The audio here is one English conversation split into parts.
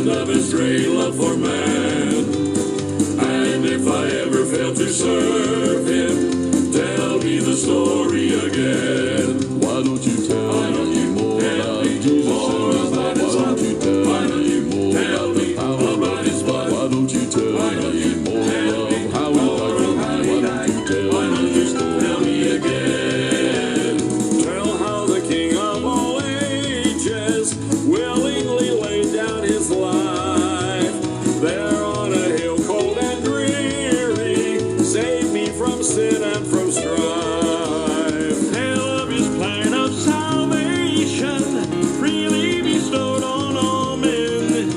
mention of his great love for man. And if I ever fail to serve him, tell me the story again. Why don't you tell me more about Jesus and his love? Why don't you tell me more about the power of his blood? Why don't you tell me more of how he died? Why don't you tell me the story? Tell me again. Tell how the King of all ages willingly laid down his life there on a hill cold and dreary. Save me from sin and from strife. Tell of his plan of salvation freely bestowed on all men.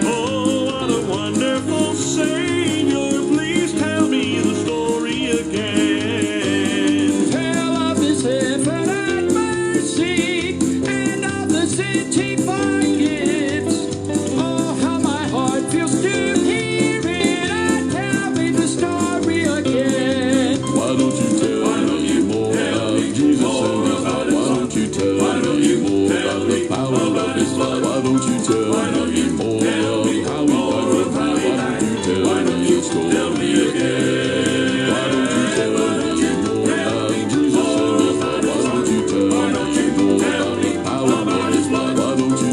Oh, what a wonderful Savior. Please tell me the story again. Tell of his infinite mercy and of the sins he forgives. Oh, how my heart feels to hear it. And tell me the story again. Why don't you tell me more about Jesus and his love? Why don't you tell me more about the power of his blood? Why don't you tell me more of how he died? Why don't you tell me the story? Tell me again. Why don't you tell me more about Jesus and his love? Why don't you tell me more about the power of his blood? Why don't you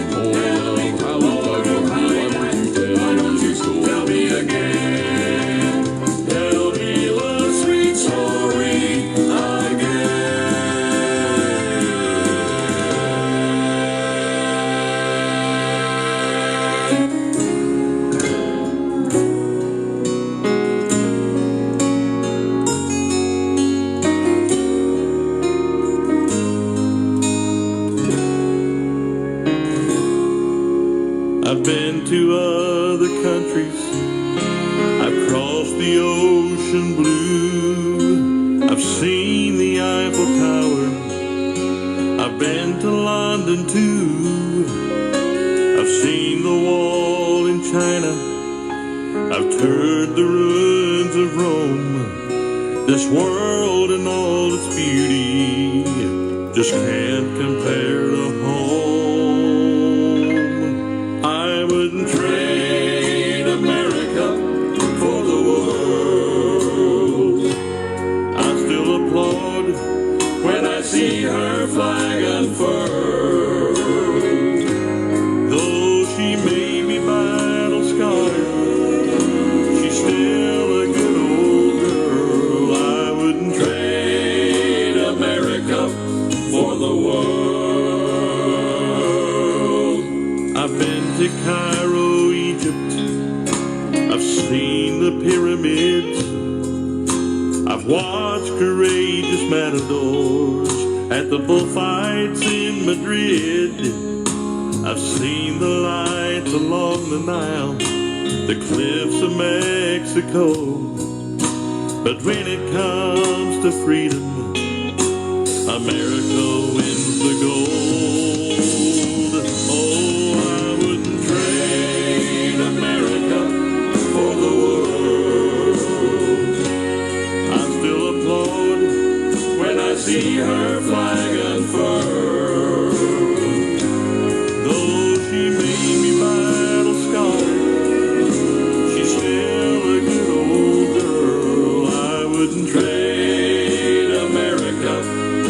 tell me more of how he died? Why don't you tell me the story? Tell me again. Tell me the sweet story I've been to other countries. I've crossed the ocean blue. I've seen the Eiffel Tower. I've been to London too. I've seen the wall in China. I've toured the ruins of Rome. This world and all its beauty just can't compare to home. I wouldn't trade America for the world. I still applaud When I see her flag unfurled, though she may be battle scarred. She's still a good old girl. I wouldn't trade America for the world. I've been to Cairo, Egypt. I've seen the pyramids. I've watched courageous matadors at the bullfights in Madrid. I've seen the lights along the Nile, the cliffs of Mexico. But when it comes to freedom, America wins the gold. Oh, I wouldn't Trade America for the world. I still applaud When I see her flag unfurled, though she may be battle scarred. She's still a good old girl. I wouldn't trade trade America for the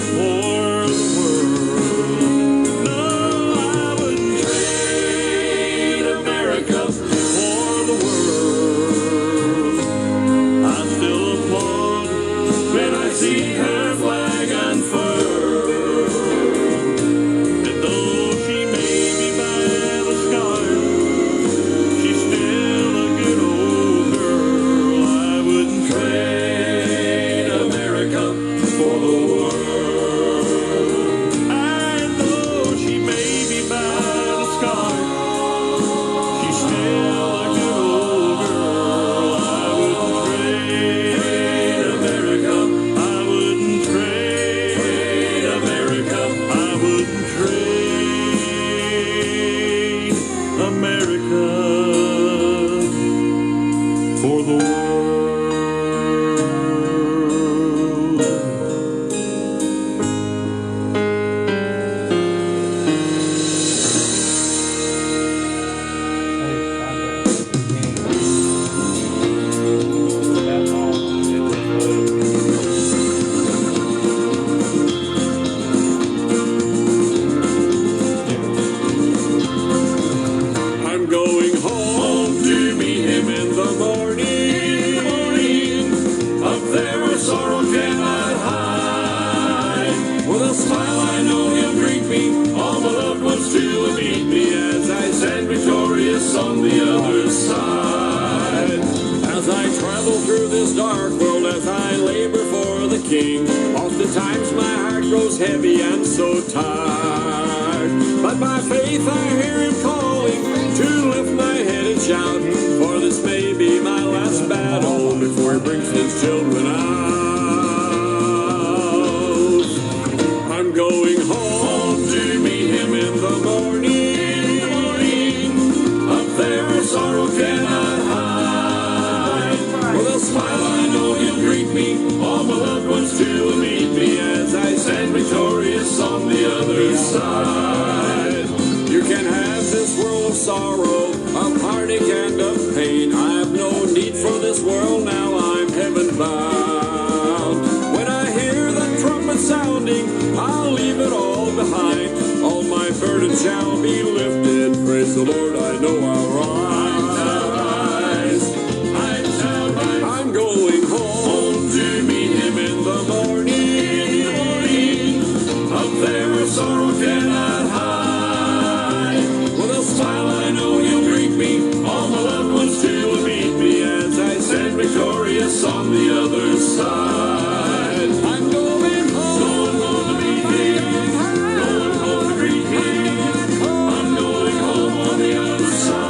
travel through this dark world as I labor for the King. Oftentimes my heart grows heavy and so tired, but by faith I hear him calling to lift my head and shout, for this may be my last battle before he brings his children out. I'm going home to meet him in the morning. Up there where sorrow cannot hide. With a smile I know he'll greet me, all my loved ones too will meet me as I stand victorious on the other side. You can have this world of sorrow, of heartache and of pain. I have no need for this world now, I'm heaven bound. When I hear the trumpet sounding, I'll leave it all behind. All my burdens shall be lifted, praise the Lord, I know I'll rise. I'm going home to meet him in the morning. Up there where sorrow cannot hide. With a smile I know he'll greet me, all my loved ones too will meet me as I stand victorious on the other side. I'm going home to meet him, going home to greet him. I'm going home on the other side.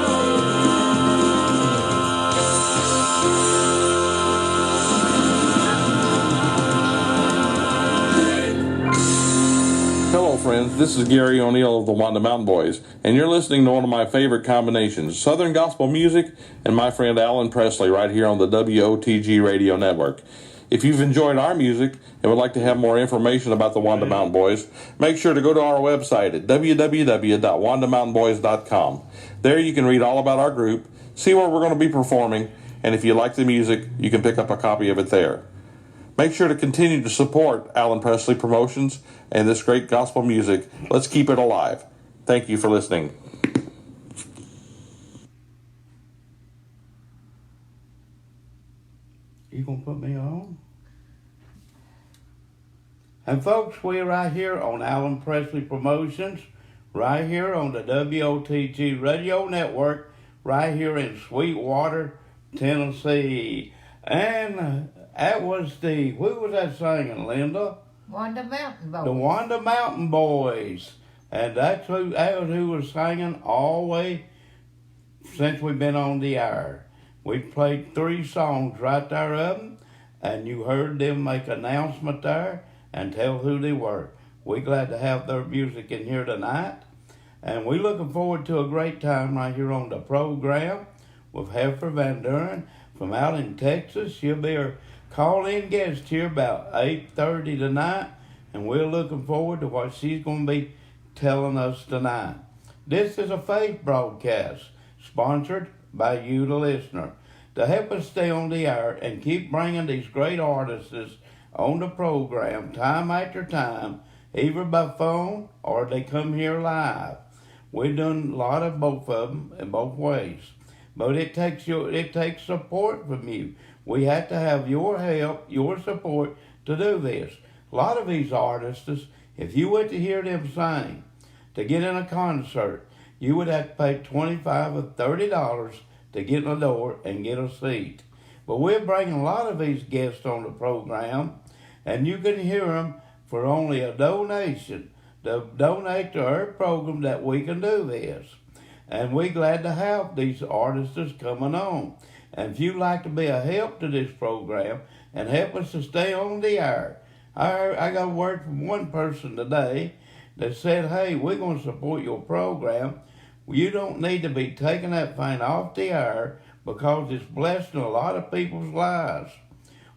Hello friends, this is Gary O'Neill of the Wanda Mountain Boys, and you're listening to one of my favorite combinations, Southern Gospel Music and my friend Alan Presley right here on the WOTG Radio Network. If you've enjoyed our music and would like to have more information about the Wanda Mountain Boys, make sure to go to our website at www.wandamountainboys.com. There you can read all about our group, see where we're going to be performing, and if you like the music, you can pick up a copy of it there. Make sure to continue to support Alan Presley Promotions and this great gospel music. Let's keep it alive. Thank you for listening. You gonna put me on? And folks, we're right here on Alan Presley Promotions, right here on the WOTG Radio Network, right here in Sweetwater, Tennessee. And that was who was that singing, Linda? Wanda Mountain Boys. The Wanda Mountain Boys. And that was who was singing all the way since we've been on the air. We played 3 songs right there of them, and you heard them make announcement there and tell who they were. We're glad to have their music in here tonight, and we're looking forward to a great time right here on the program with Heifer Van Deren from out in Texas. She'll be our call-in guest here about 8:30 tonight, and we're looking forward to what she's going to be telling us tonight. This is a faith broadcast sponsored by you, the listener, to help us stay on the air and keep bringing these great artists on the program time after time, either by phone or they come here live. We've done a lot of both of them in both ways, but it takes support from you. We have to have your help, your support to do this. A lot of these artists, if you went to hear them sing, to get in a concert, you would have to pay $25 or $30 to get in the door and get a seat. But we're bringing a lot of these guests on the program, and you can hear them for only a donation. To donate to our program that we can do this. And we're glad to have these artists coming on. And if you'd like to be a help to this program and help us to stay on the air, I got a word from one person today that said, hey, we're going to support your program. You don't need to be taking that thing off the air because it's blessing a lot of people's lives.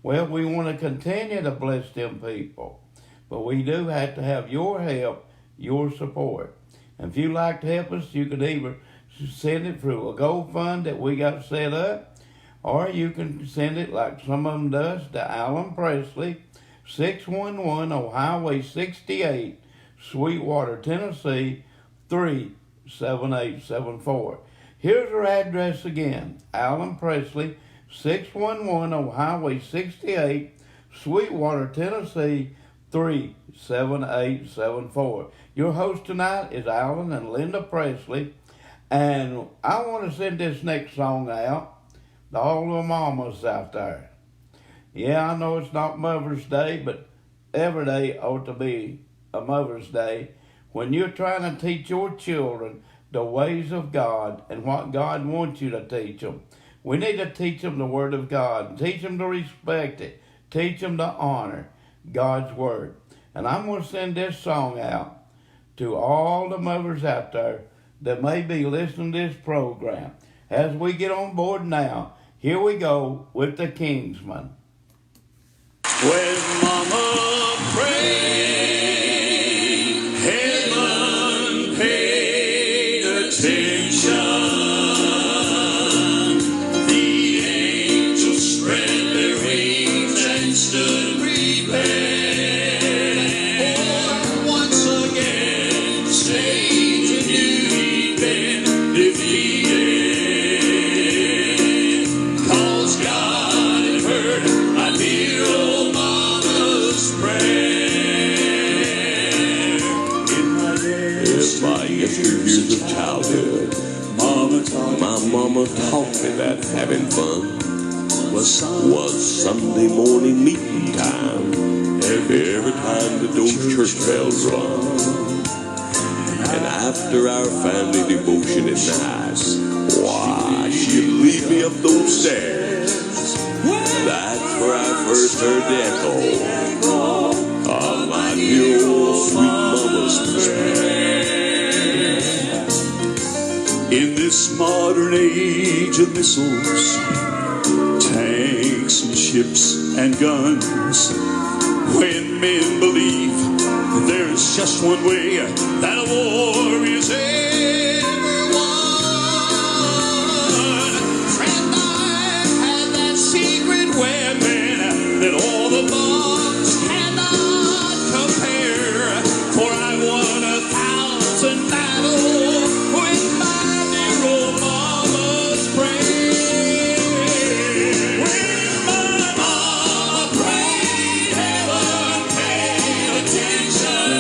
Well, we want to continue to bless them people, but we do have to have your help, your support. And if you'd like to help us, you can either send it through a GoFund that we got set up, or you can send it like some of them does to Alan Presley, 611 on Highway 68, Sweetwater, Tennessee, 37874. Here's our address again. Alan Presley, 611 on Highway 68, Sweetwater, Tennessee, 37874. Your host tonight is Alan and Linda Presley, and I want to send this next song out. to all the mamas out there. Yeah, I know it's not Mother's Day, but every day ought to be a Mother's Day when you're trying to teach your children the ways of God and what God wants you to teach them. We need to teach them the Word of God, teach them to respect it, teach them to honor God's Word. And I'm going to send this song out to all the mothers out there that may be listening to this program. As we get on board now, here we go with the Kingsmen. When Mama prayed, heaven paid attention. The angels spread their wings and stood prepared. For once again, Satan knew he'd been defeated. 'Cause God had heard a dear old mama's prayer. In my years of childhood, my mama taught me that having fun was Sunday morning meeting time. Every time that those church bells rung, and after our family devotion at night, why, she'd lead me up those stairs. That's where I first heard the echo of my dear old sweet mama's prayer. In this modern age of missiles, tanks and ships and guns, when men believe that there's just one way that a war is ever won, friend, I've had that secret weapon that all the bombs cannot compare, for I won 1,000 battles with my dear old mama's prayer. When my mama prayed, heaven paid attention.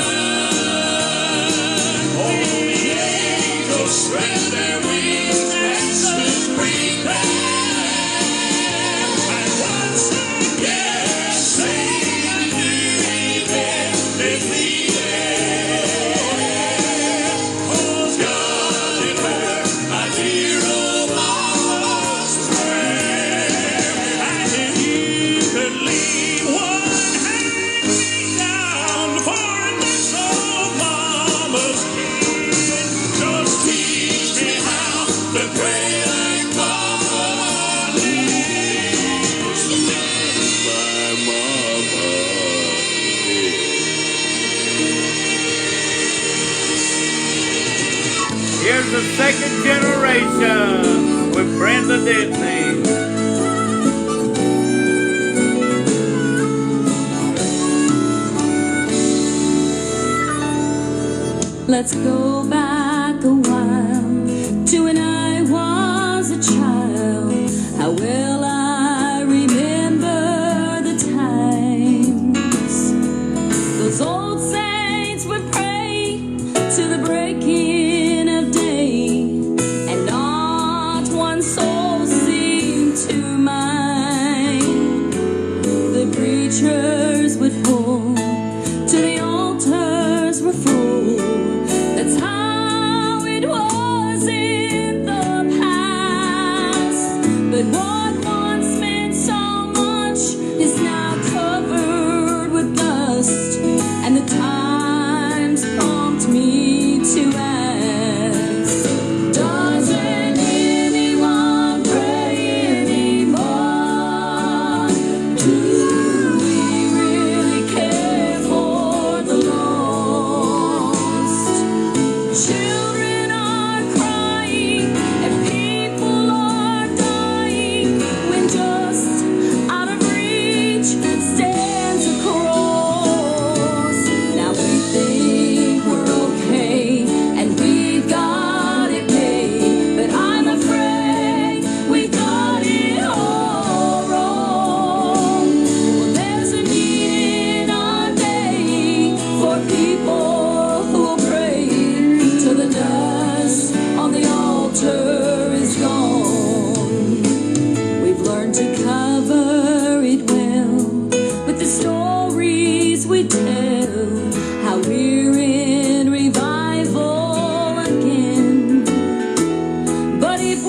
All the angels spread their wings and stood prepared. And once again, Satan knew he'd been defeated. 'Cause God had heard my dear old mama's prayer. And if you could leave one hand down for this old mama's kid, just teach me how the great God lives. My mama. Here's the second generation with Brenda Disney. Let's go back a while to when I was a child. How well I remember the times. Those old saints would pray to the breaking of day, and not one soul seemed to mind. The preachers would pull till the altars were full. That's how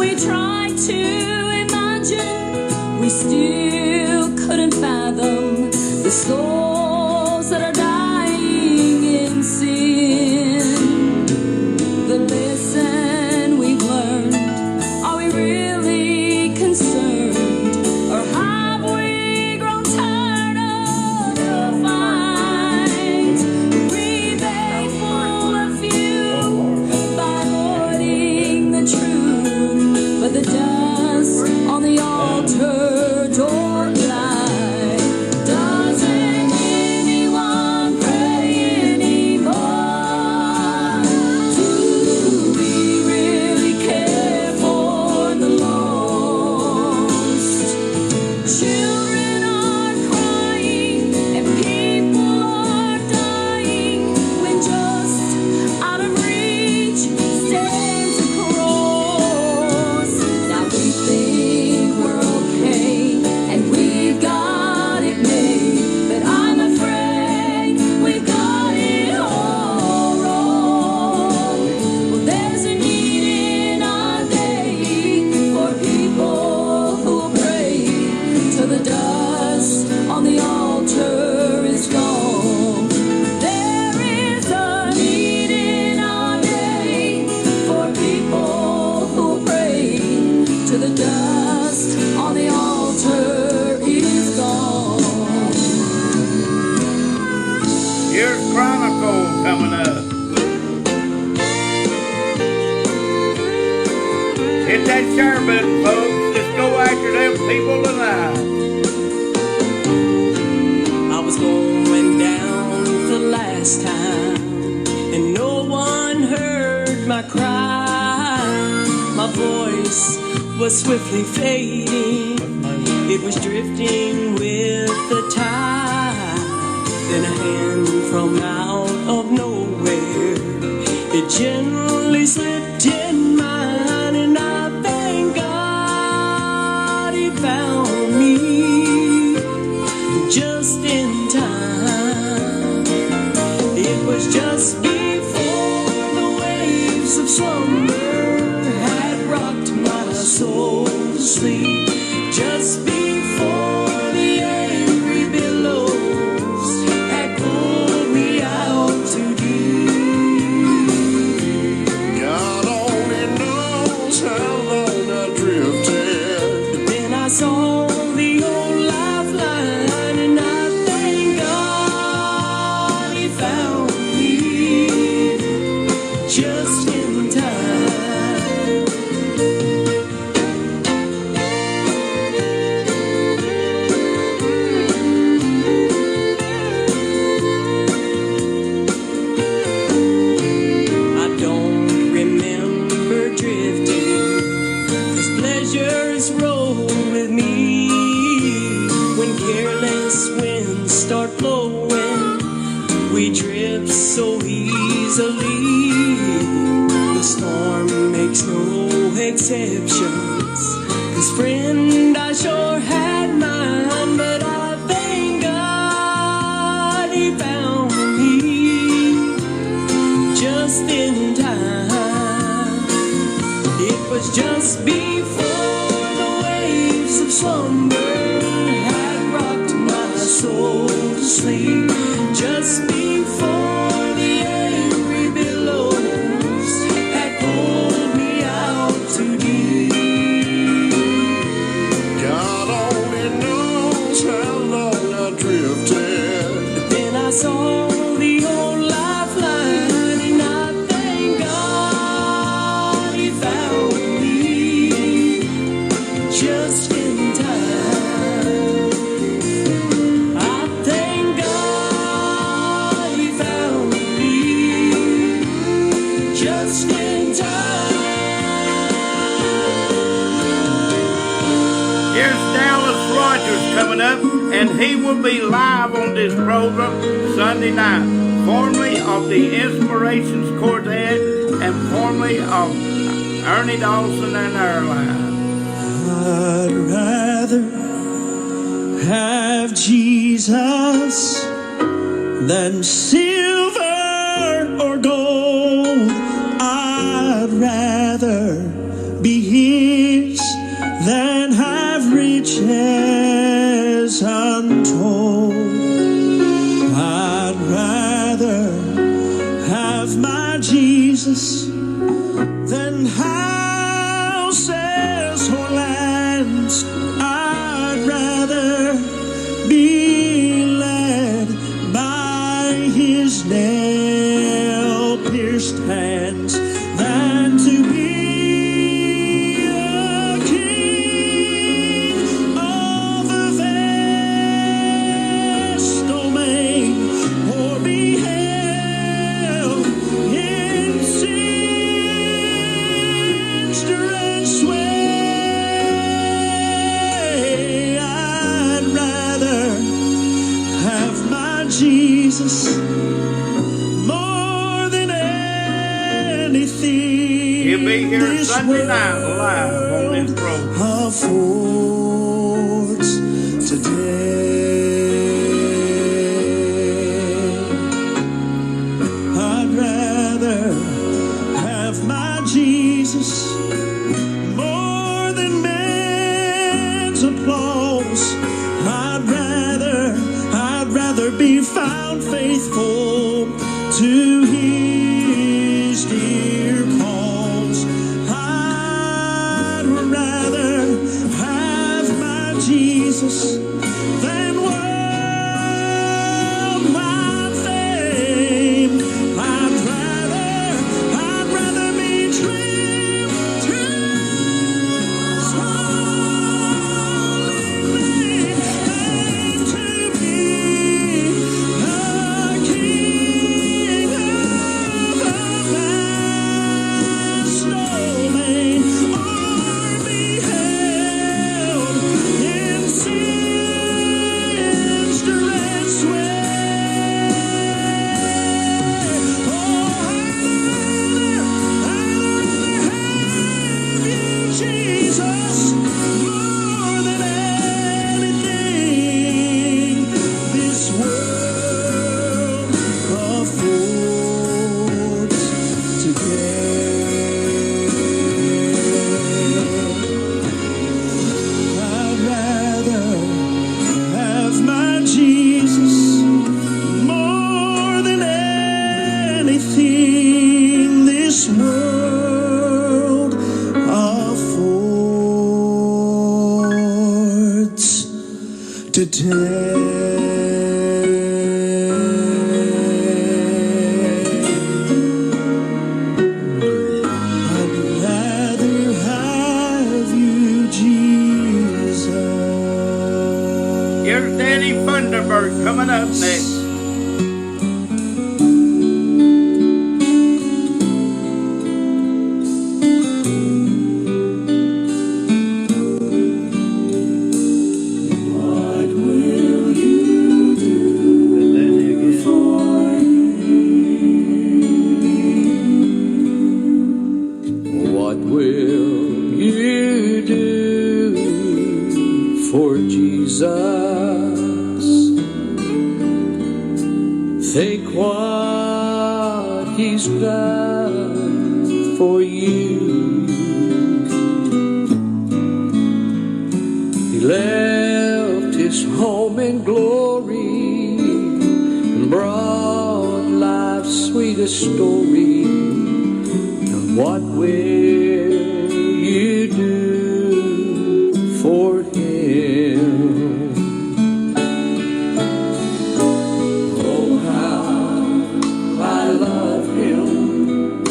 we tried to imagine, we still couldn't fathom the souls that are dying in sin. The lesson we've learned, are we really concerned, or have we grown tired of the fight? We may fool a few by avoiding the truth, but the dust on the altar don't lie. Doesn't anyone pray anymore? Do we really care for the lost? Children are crying and people are dying when just out of reach stands a cross. Now we think we're okay and we've got it made, but I'm afraid we've got it all wrong. Well, there's a need in our day for people who will pray till the dust on the altar is gone. There is a need in our day for people who will pray till the dust on the altar is gone. Here's Chronicle coming up. Hit that share button, folks. Let's go after them people tonight. I was going down the last time, and no one heard my cry. My voice was swiftly fading, it was drifting with the tide. Then a hand from out of nowhere, it gently slipped in mine, and I thank God He found me just in time. It was just before the waves of slumber had rocked my soul to sleep, just before the angry billows had pulled me out to deep. God only knows how long I drifted. But then I saw the old lifeline, and I thank God He found me just in time. I don't remember drifting, 'cause pleasures roll with me. When careless winds start blowing, we drift so easily. The storm makes no exceptions, 'cause friend, I sure had mine, but I thank God He found me just in time. It was just before the waves of slumber had rocked my soul to sleep, just before the angry billows had pulled me out to deep. God only knows how long I drifted. But then I saw the old lifeline, and I thank God He found me just in time. I thank God He found me just in time. Here's Dallas Rogers coming up, and he will be live on this program Sunday night, formerly of the Inspirations Quartet and formerly of Ernie Dawson and Airline. I'd rather have Jesus than silver or gold. I'd rather be His riches untold. I'd rather have my Jesus than houses or lands. I'd rather be led by his nail-pierced hands than to be a king of a vast domain, or be held in sinister and sway. I'd rather have my Jesus more than anything He'll be here this Sunday night live on this world program. affords today. I'd rather have my Jesus more than man's applause. I'd rather be found faithful to his dear calls. I'd rather have my Jesus than worldwide fame. I'd rather be true to his holy name than to be a king of a vast domain, or be held in sinister and sway. Oh, I'd rather have you, Jesus, more than anything this world affords today. I'd rather have my Jesus more than anything this world affords today. I'd rather have you, Jesus. Here's Danny Funderburg coming up next. What will you do for What will you do for Jesus? Think what he's done for you. He left his home in glory and brought life's sweetest story. And what will you do for him? Oh, how I love him,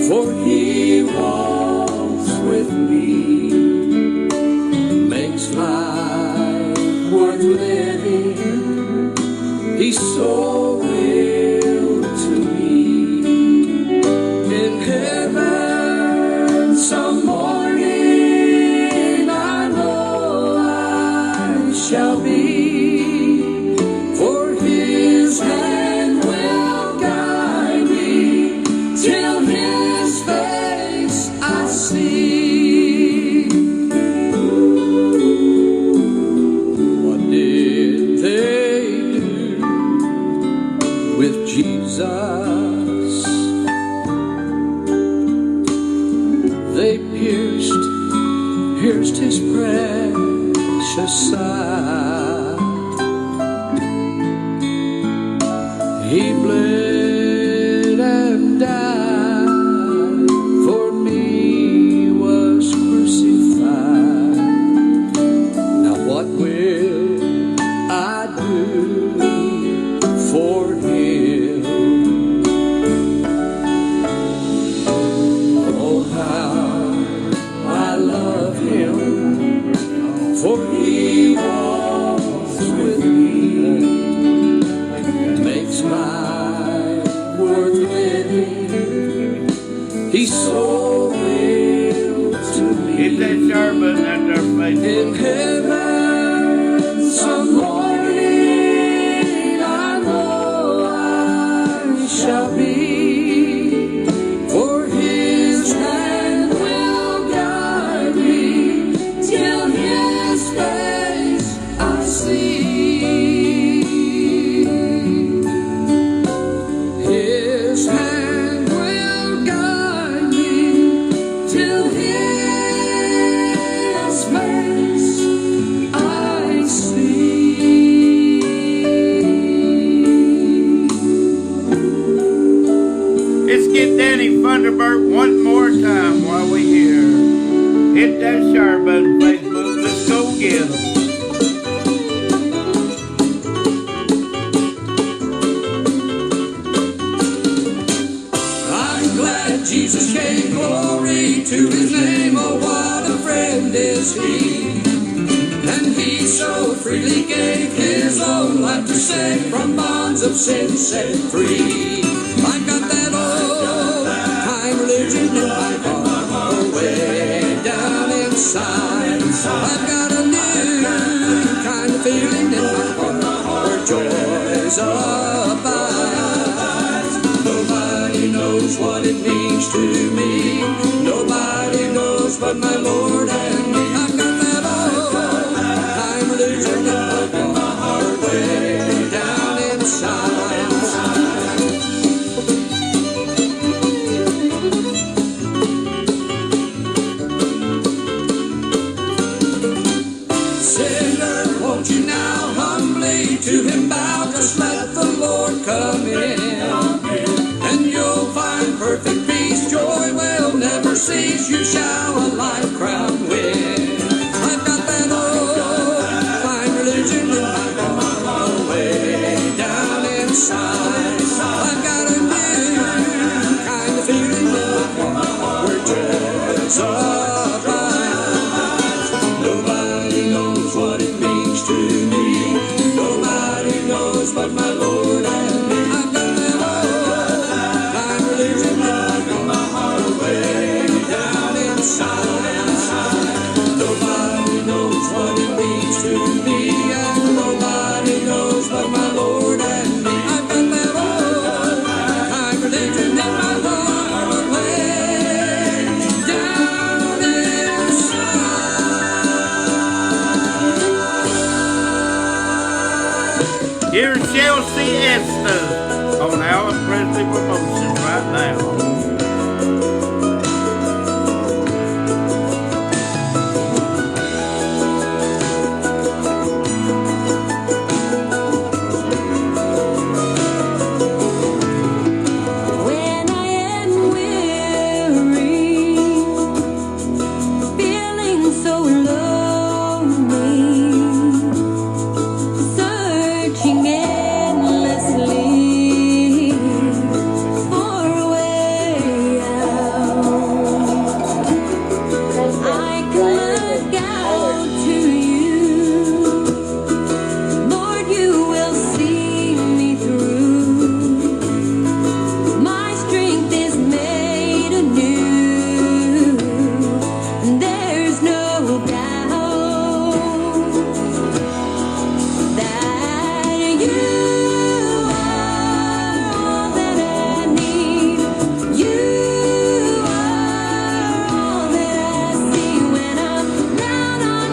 for he walks with me, makes life worth living. He's so real to me. In heaven some morning I know I shall be, for his hand will guide me till his face I see. What did they do with Jesus? They pierced his breast precious side. He bled and died for me, was crucified. Now what will I do for him? Oh, how I love him, for he walks with me, makes my worth living. He's so real to me. Get that sherbet out there, In Facebook. heaven, some morning, I know I shall be, for his hand will guide me till his face I see. His hand will guide me till his face I see. Let's get Danny Thunderbird one more time while we here. Hit that share button, Facebook. Let's go get 'em. I'm glad Jesus gave glory to his name. Oh, what a friend is he. And he so freely gave his own life to save, from bonds of sin set free. I've got that old time religion in my heart, way down inside. I've got a new kind of feeling in my heart, where joys abide. Nobody knows what it means to me. Nobody knows but my Lord and me. I've got that old time religion in my heart, way down inside. Sinner, won't you now humbly to him bow? Just let the Lord come in, and you'll find perfect peace. Joy will never cease. You shall a life crown win. I've got that old fine religion in my heart, way down inside. I've got a new kind of feeling in my heart, where joys abide. Nobody knows what it means to me. Nobody knows but my Lord and me. I've got that old time religion in my heart, way down inside. Nobody knows what it means to me, and nobody knows but my Lord and me. I've got that old time religion in my heart, way down inside. Here's Chelsea Esther on Alan Presley Promotions right now. When I am weary, feeling so lonely, searching endlessly for a way out, I can look out to you, Lord. You will see me through. My strength is made anew, and there's no doubt that you are all that I need. You are all that I see when I'm down on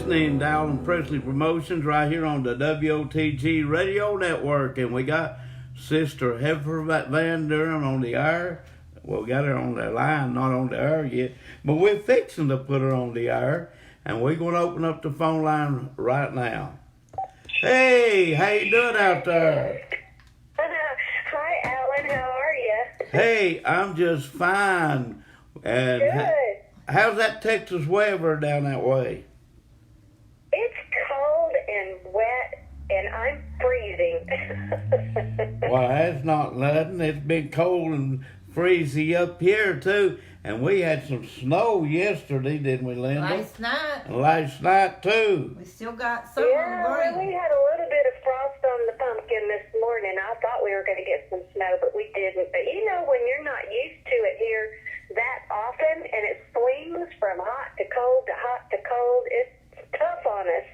listening to Alan Presley Promotions right here on the WOTG Radio Network, and we got Sister Heifer Van Deren on the air. Well, we got her on the line, not on the air yet, but we're fixing to put her on the air, and we're going to open up the phone line right now. Hey, how you doing out there? Hi, Alan. How are you? Hey, I'm just fine. And Good. how's that Texas weather down that way? It's cold and wet, and I'm freezing. Well, that's not nothing. It's been cold and freezy up here, too. And we had some snow yesterday, didn't we, Linda? Last night, And last night, too. we still got some Yeah, on the well, we ground. had a little bit of frost on the pumpkin this morning. I thought we were going to get some snow, but we didn't. But you know, when you're not used to it here that often, and it swings from hot to cold to hot to cold, it's tough on us.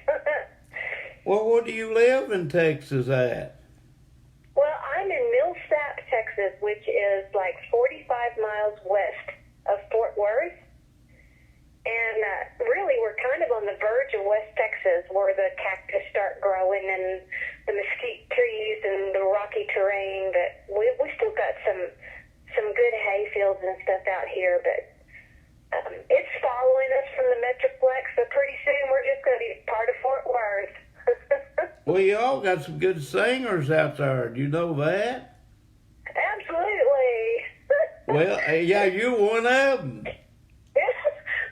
Well, where do you live in Texas at? Well, I'm in Millsap, Texas, which is like 45 miles west of Fort Worth. And really, we're kind of on the verge of West Texas, where the cactus start growing and the mesquite trees and the rocky terrain. But we still got some good hay fields and stuff out here. But it's following us from the Metroplex, so pretty soon we're just going to be part of Fort Worth. Well, you all got some good singers out there. Do you know that? Absolutely. Well, yeah, you're one of them.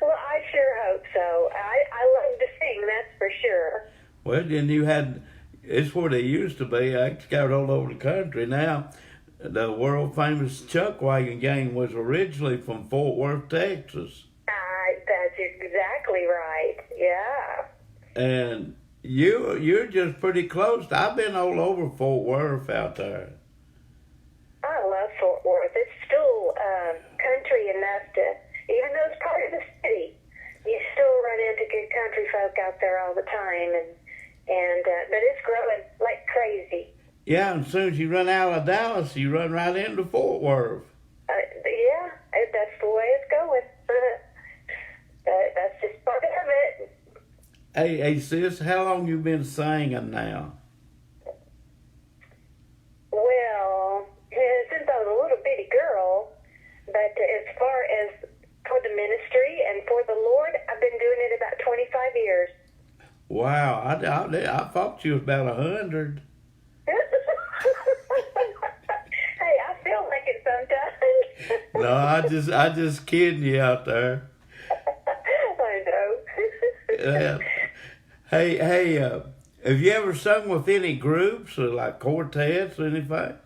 Well, I sure hope so. I love to sing, that's for sure. Well, then you had, it's where they used to be. I scouted all over the country. Now, the world famous Chuck Wagon Gang was originally from Fort Worth, Texas. That's exactly right. Yeah. And you're just pretty close. I've been all over Fort Worth out there. I love Fort Worth. It's still country enough to, even though it's part of the city, you still run into good country folk out there all the time, and but it's growing like crazy. Yeah, and as soon as you run out of Dallas, you run right into Fort Worth. Yeah, that's the way it's going. That's just part of it. Hey, sis, how long you been singing now? Well, since I was a little bitty girl, but as far as for the ministry and for the Lord, I've been doing it about 25 years. Wow, I thought you was about 100. Hey, I feel like it sometimes. No, I just kidding you out there. I know. Hey, have you ever sung with any groups or like quartets or anything?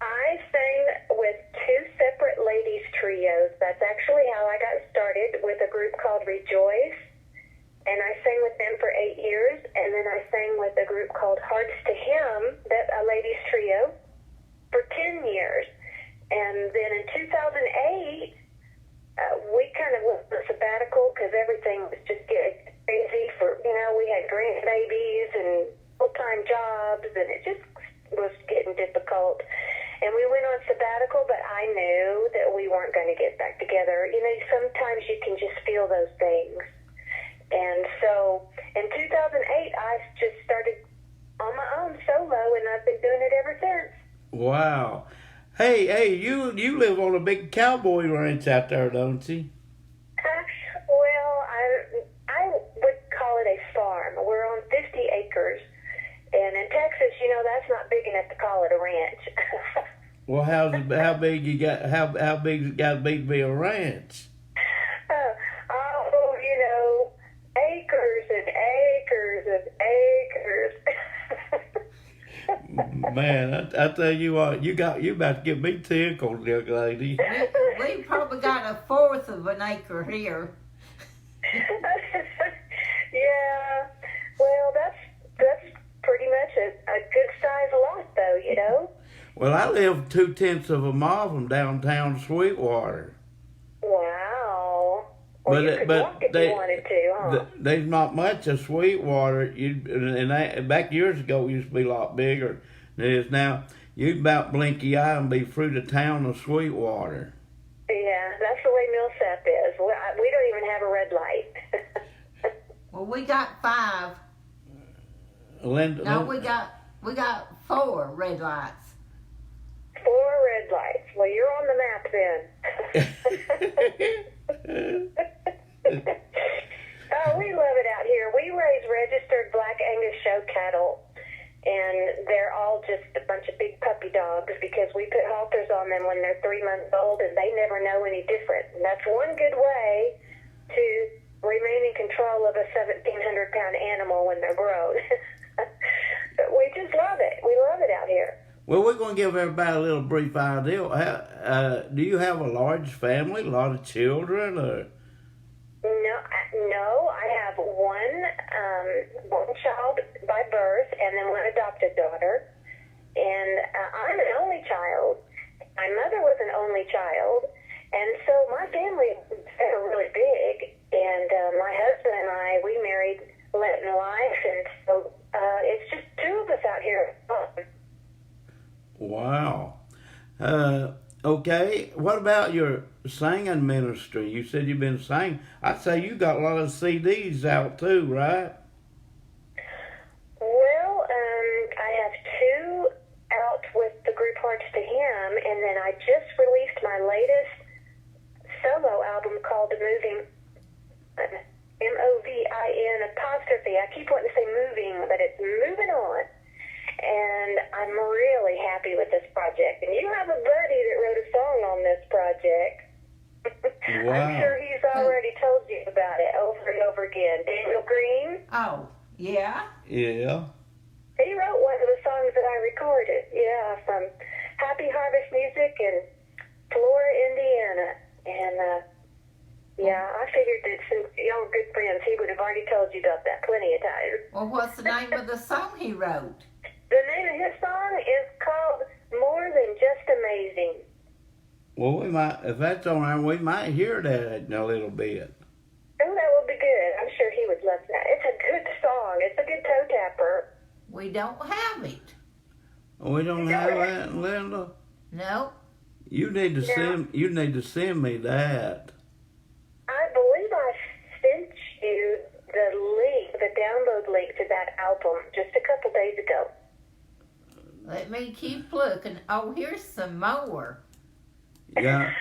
I sang with two separate ladies trios. That's actually how I got started, with a group called Rejoice. And I sang with them for 8 years. And then I sang with a group called Hearts to Him, that a ladies trio, for 10 years. And then in 2008, we kind of went on a sabbatical because everything was just getting crazy for, we had grandbabies and full-time jobs, and it just was getting difficult. And we went on sabbatical, but I knew that we weren't going to get back together. Sometimes you can just feel those things. And so in 2008, I just started on my own solo, and I've been doing it ever since. Wow. Hey, you live on a big cowboy ranch out there, don't you? Well, I would call it a farm. We're on 50 acres. And in Texas, that's not big enough to call it a ranch. Well, how big you got? How big it got to be a ranch? Acres and acres and acres. Man, I tell you what, you about to get me tickled, young lady. We probably got a fourth of an acre here. Yeah. Well, that's pretty much a good size lot, though, Well, I live 2/10 of a mile from downtown Sweetwater. Wow. Well, you could walk if you wanted to, huh? There's not much of Sweetwater. Back years ago, it used to be a lot bigger than it is now. You'd about blink your eye and be through the town of Sweetwater. Yeah, that's the way Millsap is. We don't even have a red light. Well, we got 5. Linda, No, we got 4 red lights. 4 red lights. Well, you're on the map then. Oh, we love it out here. We raise registered Black Angus show cattle, and they're all just a bunch of big puppy dogs because we put halters on them when they're 3 months old, and they never know any different. And that's one good way to remain in control of a 1,700-pound animal when they're grown. But we just love it. We love it out here. well, we're going to give everybody a little brief idea. Do you have a large family, a lot of children, or? No, I have one child by birth and then one adopted daughter. And I'm an only child. My mother was an only child. And so my family is really big. And my husband and I, we married late in life. And so it's just 2 of us out here. Wow. Okay, what about your singing ministry? You said you've been singing. I'd say you got a lot of CDs out too, right? Well, I have 2 out with the group Hearts to Him, and then I just released my latest solo album called Moving, MOVIN apostrophe. I keep wanting to say moving, but it's Moving On. And I'm really happy with this project. And you have a buddy that wrote a song on this project. Wow. I'm sure he's already told you about it over and over again. Daniel Green. Oh, yeah? Yeah. He wrote one of the songs that I recorded. Yeah, from Happy Harvest Music in Flora, Indiana. And, yeah, I figured that since y'all were good friends, he would have already told you about that plenty of times. Well, what's the name of the song he wrote? The name of his song is called More Than Just Amazing. Well, we might, if that's all right, we might hear that in a little bit. Oh, that would be good. I'm sure he would love that. It's a good song. It's a good toe tapper. We don't have it. We don't have that, Linda. No. You need to send me that. I believe I sent you the link, the download link to that album just a couple days ago. Let me keep looking. Oh, here's some more. Yeah.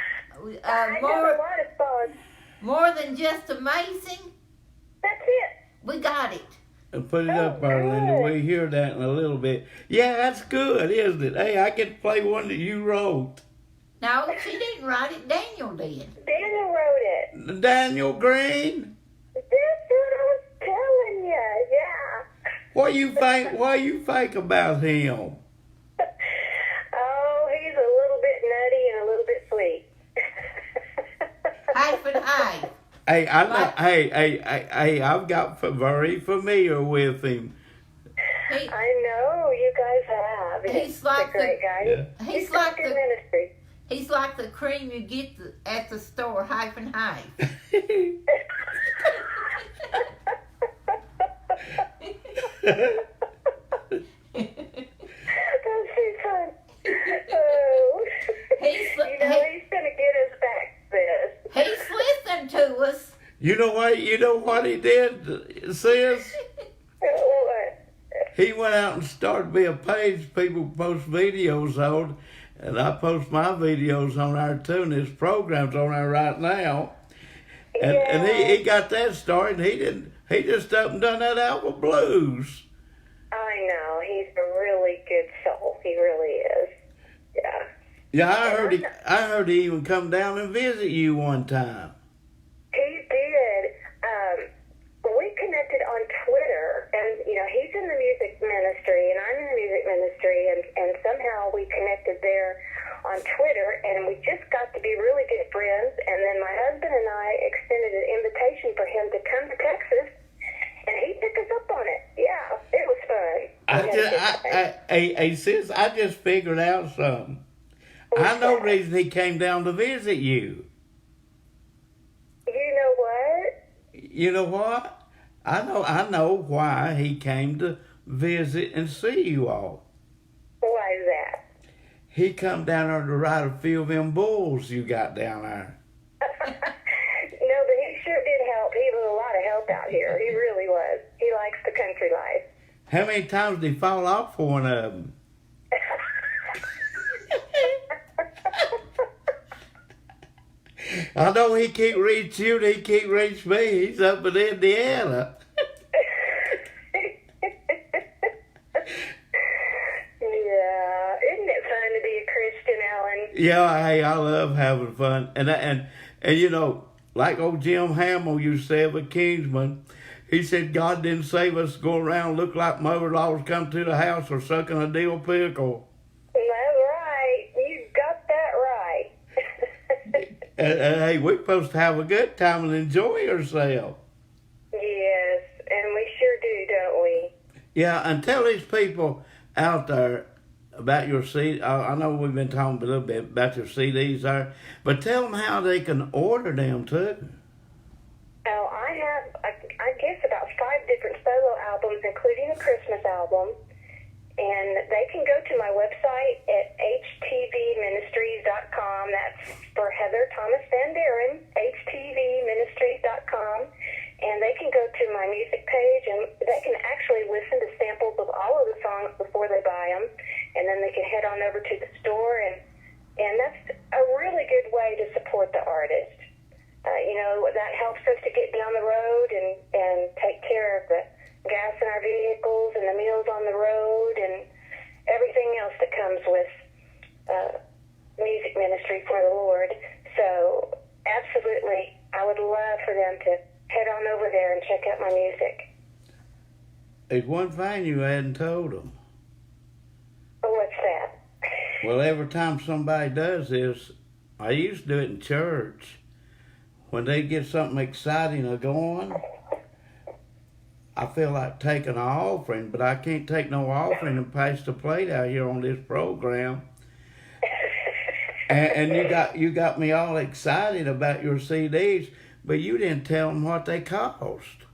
I got a lot of songs. More Than Just Amazing. That's it. We got it. And put it up there, Linda. We hear that in a little bit. Yeah, that's good, isn't it? Hey, I get to play one that you wrote. No, she didn't write it. Daniel did. Daniel wrote it. Daniel Green. That's what I was telling you. Yeah. What you think about him? Oh, he's a little bit nutty and a little bit sweet. Hyphen I. Hey, I've got very familiar with him. I know you guys have. He's like a great guy. Yeah. He's like good the ministry. He's like the cream you get at the store. Hyphen high. That's too fun. Oh. He's he's gonna get us back this. He's listening to us. You know what he did, sis? What? He went out and started me a page people post videos on, and I post my videos on there too, and his program's on there right now. And he got that started, and he just up and done that album Blues. I know, he's a really good soul. He really is. Yeah. Yeah, I heard he even come down and visit you one time. He did. We connected on Twitter, and he's in the music ministry, and I'm in the music ministry, and somehow we connected there on Twitter, and we just got to be really good friends. And then my husband and I extended an invitation for him to come to Texas, and he picked us up on it. Yeah, it was fun. Sis, I just figured out something. I know the reason he came down to visit you. You know what? You know what? I know why he came to visit and see you all. Why is that? He come down there to ride a few of them bulls you got down there. No, but he sure did help. He was a lot of help himself out here. He really was. He likes the country life. How many times did he fall off for one of them? I know he can't reach you, and he can't reach me. He's up in Indiana. Yeah, isn't it fun to be a Christian, Alan? Yeah, hey, I love having fun. And you know, like old Jim Hamill used to say of a Kingsman, he said God didn't save us to go around look like mother-in-laws come to the house or sucking a dill pickle. That's right. You got that right. And hey, we're supposed to have a good time and enjoy ourselves. Yes, and we sure do, don't we? Yeah, and tell these people out there about your CD. I know we've been talking a little bit about your CDs there, but tell them how they can order them too. Oh, I have, I guess, about 5 different solo albums, including a Christmas album. And they can go to my website at htvministries.com. That's for Heather Thomas Van Deren, htvministries.com. And they can go to my music page, and they can actually listen to samples of all of the songs before they buy them. And then they can head on over to the store, and that's a really good way to support the artist. You know, that helps us to get down the road and take care of the gas in our vehicles and the meals on the road and everything else that comes with music ministry for the Lord. So, absolutely, I would love for them to head on over there and check out my music. There's one thing you hadn't told them. What's that? Well, every time somebody does this, I used to do it in church. When they get something exciting going, I feel like taking an offering, but I can't take no offering and pass the plate out here on this program. And you got me all excited about your CDs, but you didn't tell them what they cost.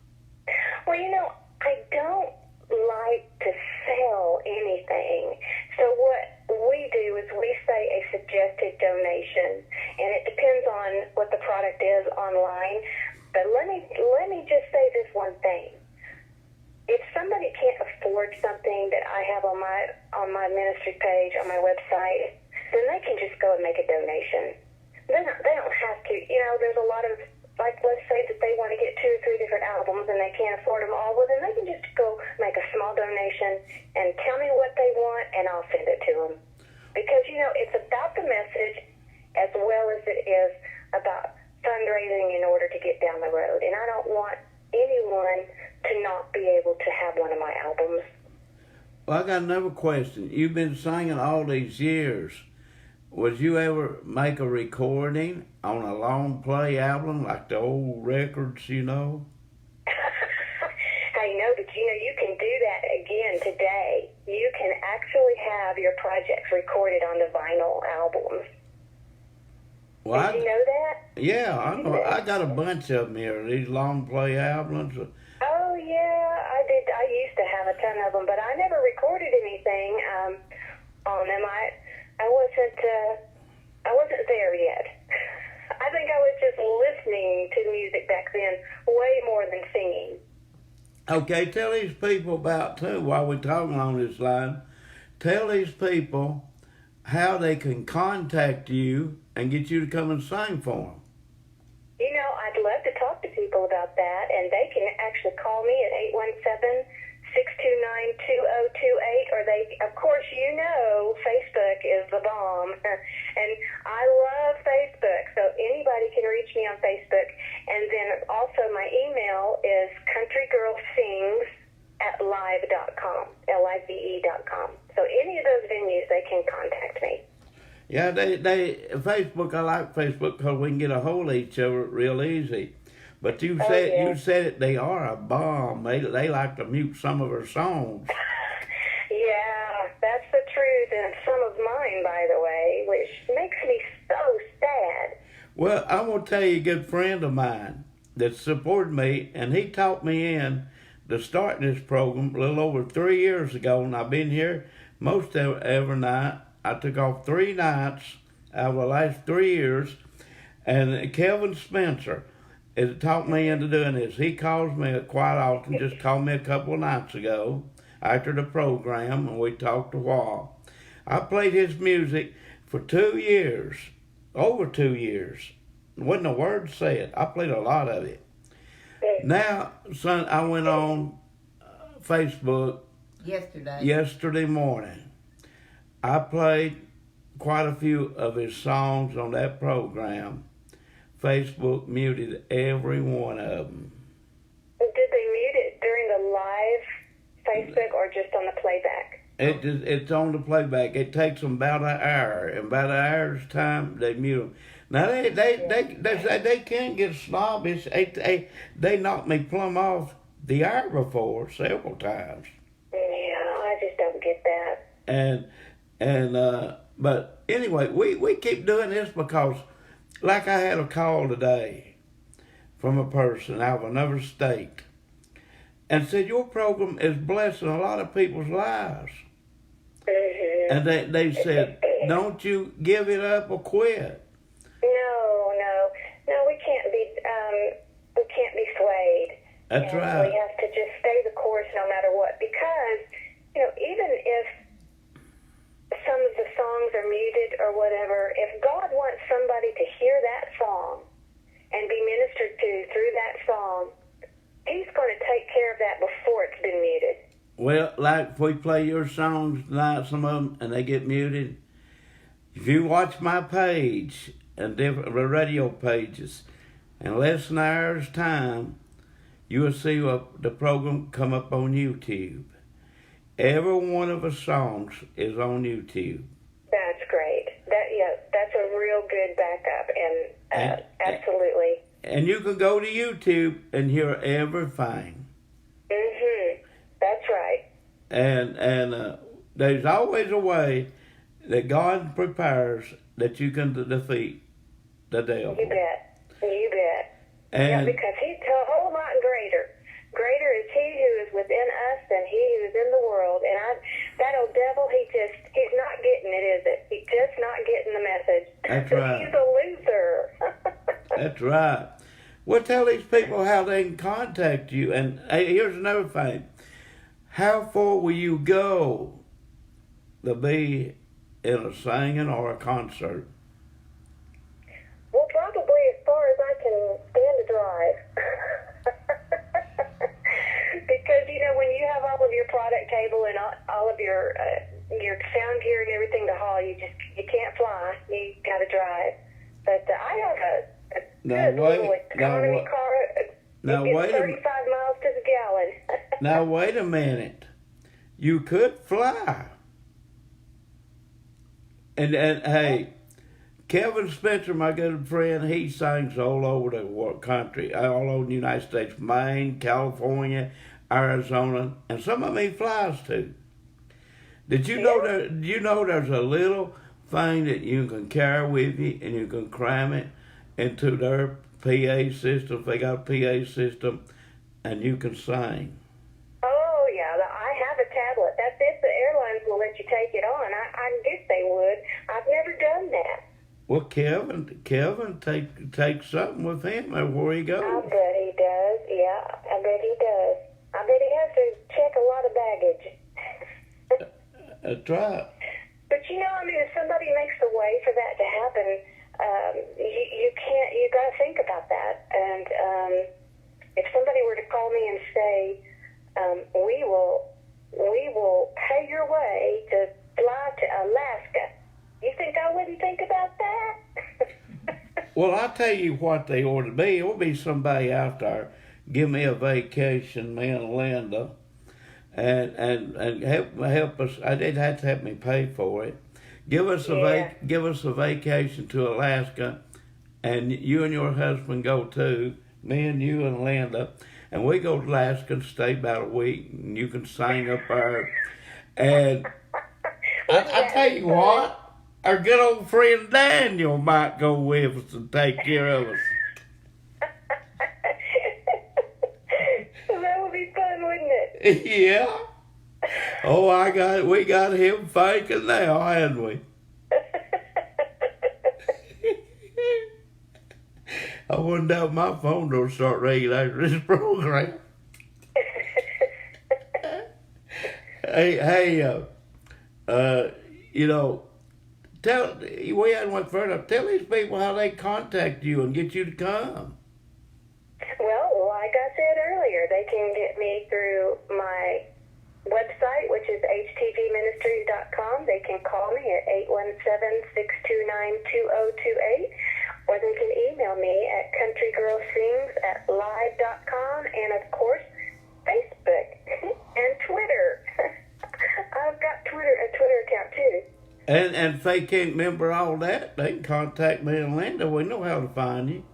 Well, you know, I don't like to sell anything. So what we do is we say a suggested donation, and it depends on what the product is online. But let me just say this one thing. If somebody can't afford something that I have on my ministry page, on my website, then they can just go and make a donation. They don't have to. You know, there's a lot of, like, let's say that they want to get 2 or 3 different albums and they can't afford them all. Well, then they can just go make a small donation and tell me what they want, and I'll send it to them. Because, you know, it's about the message as well as it is about fundraising in order to get down the road. And I don't want anyone to not be able to have one of my albums. Well, I got another question. You've been singing all these years. Would you ever make a recording on a long play album like the old records, you know? I know, but you know, you can do that again today. You can actually have your projects recorded on the vinyl albums. Well, Did you know that? Yeah, I know. I got a bunch of them here, these long play albums. Oh, yeah, I did. I used to have a ton of them, but I never recorded anything on them. I wasn't there yet. I think I was just listening to music back then way more than singing. Okay, tell these people about, too, while we're talking on this line, tell these people how they can contact you and get you to come and sing for them. You know, I'd love to talk to people about that, and they can actually call me at 817-629-2028, or they, of course, you know, Facebook is the bomb, and I love Facebook, so anybody can reach me on Facebook, and then also my email is countrygirlsings@live.com, live.com. So any of those venues, they can contact me. Yeah, Facebook, I like Facebook because we can get a hold of each other real easy. But you said it, they are a bomb. They like to mute some of her songs. Yeah, that's the truth, and some of mine, by the way, which makes me so sad. Well, I'm going to tell you a good friend of mine that supported me, and he taught me in to start this program a little over 3 years ago, and I've been here most every night. I took off 3 nights out of the last 3 years, and Kelvin Spencer, it talked me into doing this. He calls me quite often, just called me a couple of nights ago after the program, and we talked a while. I played his music for 2 years, over 2 years. Wasn't a word said. I played a lot of it. Now, son, I went on Facebook yesterday morning. I played quite a few of his songs on that program. Facebook muted every one of them. Did they mute it during the live Facebook or just on the playback? It's on the playback. It takes them about an hour. In about an hour's time, they mute them. Now, they can't get snobbish. They knocked me plumb off the air before several times. Yeah, I just don't get that. But anyway, we keep doing this because, like I had a call today from a person out of another state and said, your program is blessing a lot of people's lives. Mm-hmm. And they said, don't you give it up or quit. No, we can't be swayed. That's right. We have to just stay the course no matter what, because, even if some of the songs are muted or whatever, if God wants somebody to hear that song and be ministered to through that song, He's going to take care of that before it's been muted. Well, like if we play your songs tonight, some of them, and they get muted, if you watch my page and the radio pages, in less than an hour's time, you will see the program come up on YouTube. Every one of the songs is on YouTube. That's great. That's a real good backup, and absolutely. And you can go to YouTube and hear everything. Mm-hmm. That's right. And there's always a way that God prepares that you can defeat the devil. You bet. And because He's a whole lot greater. Greater is He who is within us than he who is in the world. And that old devil, he's not getting it, is it? He's just not getting the message. That's right. He's a loser. That's right. Well, tell these people how they can contact you. And hey, here's another thing. How far will you go to be in a singing or a concert? Well, probably as far as I can stand to drive. Because, when you have all of your product cable and all of your sound gear and everything to haul, you can't fly. You got to drive. But I have a good little economy car. Now, it gets 35 miles to the gallon. Now, wait a minute. You could fly. And hey, Kevin Spencer, my good friend, he sings all over the country, all over the United States, Maine, California, Arizona, and some of them he flies to. Did you know there's a little thing that you can carry with you and you can cram it into their PA system, if they got a PA system, and you can sing? Oh, yeah, I have a tablet. That's if the airlines will let you take it on. I guess they would. I've never done that. Well, Kevin take something with him everywhere he goes. I bet he does. Yeah, I bet he does. I bet he has to check a lot of baggage. That's right. But if somebody makes a way for that to happen, you got to think about that. And if somebody were to call me and say, we will pay your way to fly to Alaska, you think I wouldn't think about that? Well, I'll tell you what they ought to be. It will be somebody out there give me a vacation, me and Linda, and help us. They'd have to help me pay for it. Give us a vacation to Alaska, and you and your husband go too. Me and you and Linda, and we go to Alaska and stay about a week, and you can sing up there. And I tell you what, our good old friend Daniel might go with us and take care of us. That would be fun, wouldn't it? Yeah. Oh, we got him thinking now, hadn't we? I wouldn't doubt my phone don't start ringing after this program. Hey, you know, we hadn't went further. Tell these people how they contact you and get you to come. Well, like I said earlier, they can get me through my website, which is htgministries.com. They can call me at 817-629-2028, or they can email me at countrygirlsings@live.com, and of course, Facebook and Twitter. I've got a Twitter account too. And if they can't remember all that, they can contact me and Linda. We know how to find you.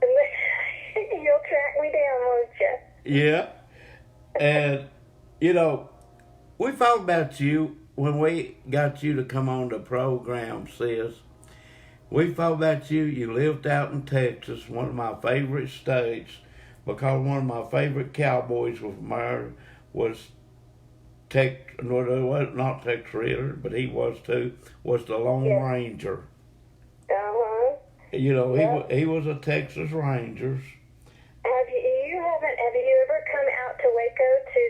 You'll track me down, won't you? Yeah. And, you know, we thought about you when we got you to come on the program, sis. We thought about you. You lived out in Texas, one of my favorite states, because one of my favorite cowboys was not Tex Ritter, but he was too, was the Lone Ranger. Uh-huh. You know, he was a Texas Ranger. Have you ever come out to Waco to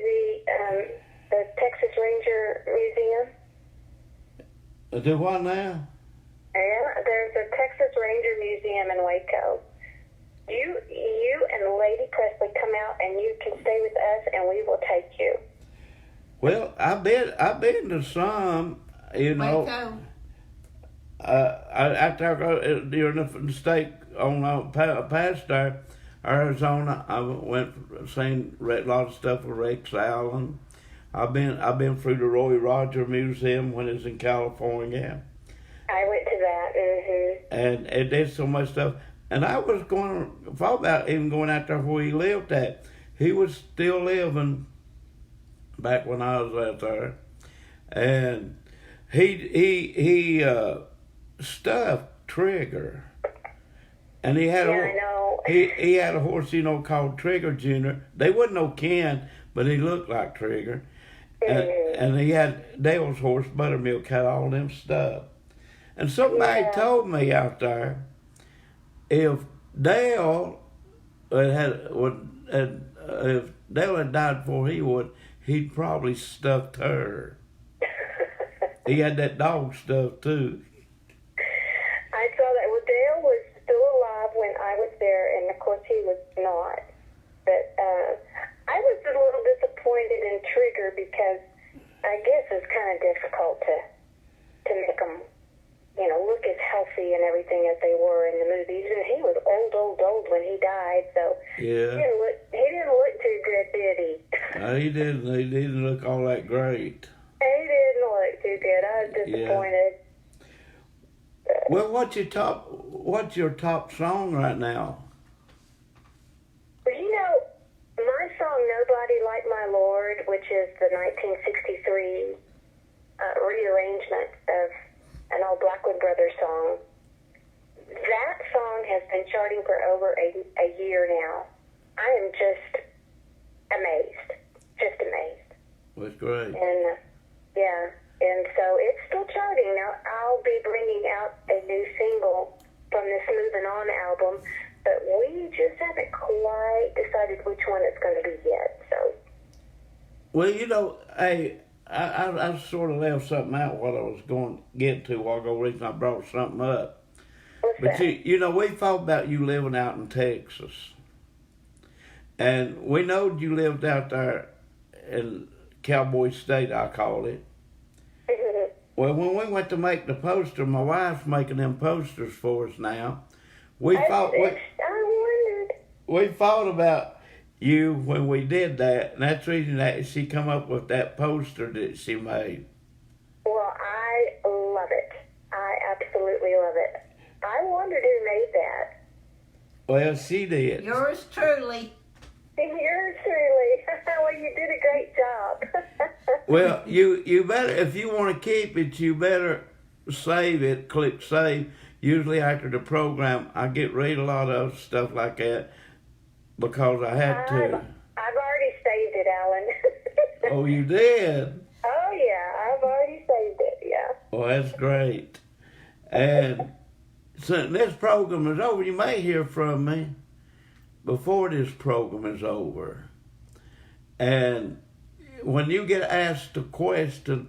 the Texas Ranger Museum? Do what now? Yeah, there's a Texas Ranger Museum in Waco. You and Lady Presley come out and you can stay with us and we will take you. Well, I've been to some, you know. Waco. During the state on past there, Arizona, I read a lot of stuff with Rex Allen. I've been through the Roy Rogers Museum when it's in California. I went to that. Mm-hmm. And it did so much stuff. And I was thought about even going out there where he lived at. He was still living back when I was out there, and he stuffed Trigger, and he had he had a horse, you know, called Trigger Jr. They wasn't no kin, but he looked like Trigger, and he had Dale's horse Buttermilk had all them stuff, and somebody told me out there if Dale if Dale had died before he would, he'd probably stuffed her. He had that dog stuff too. I saw that. Well, Dale was still alive when I was there, and of course he was not. But I was a little disappointed in Trigger because I guess it's kind of difficult to make them, you know, look as healthy and everything as they were in the movies. And he was old when he died, so yeah. He didn't look too good, did he? No, he didn't. He didn't look all that great. He didn't look too good. I was disappointed. Yeah. Well, what's your top song right now? Well, you know, my song "Nobody Like My Lord," which is the 1963 rearrangement of an old Blackwood Brothers song. That song has been charting for over a year now. I am just amazed. That's great. And and so it's still charting. Now, I'll be bringing out a new single from this Moving On album, but we just haven't quite decided which one it's going to be yet. So. Well, you know, hey, I sort of left something out what I was going to get to while ago. Reason I brought something up. What's that? You know, we thought about you living out in Texas. And we know you lived out there in Cowboy State, I call it. Well, when we went to make the poster, my wife's making them posters for us now. We thought about you when we did that, and that's the reason that she come up with that poster that she made. Well, I love it. I absolutely love it. I wondered who made that. Well, she did. Yours truly. Yours truly. Well, you did a great job. Well, you better, if you want to keep it, you better save it. Click save. Usually after the program, I get rid of a lot of stuff like that because I had to. I've already saved it, Alan. Oh, you did? Oh, yeah. I've already saved it, yeah. Well, that's great. And So this program is over. You may hear from me before this program is over. And when you get asked a question,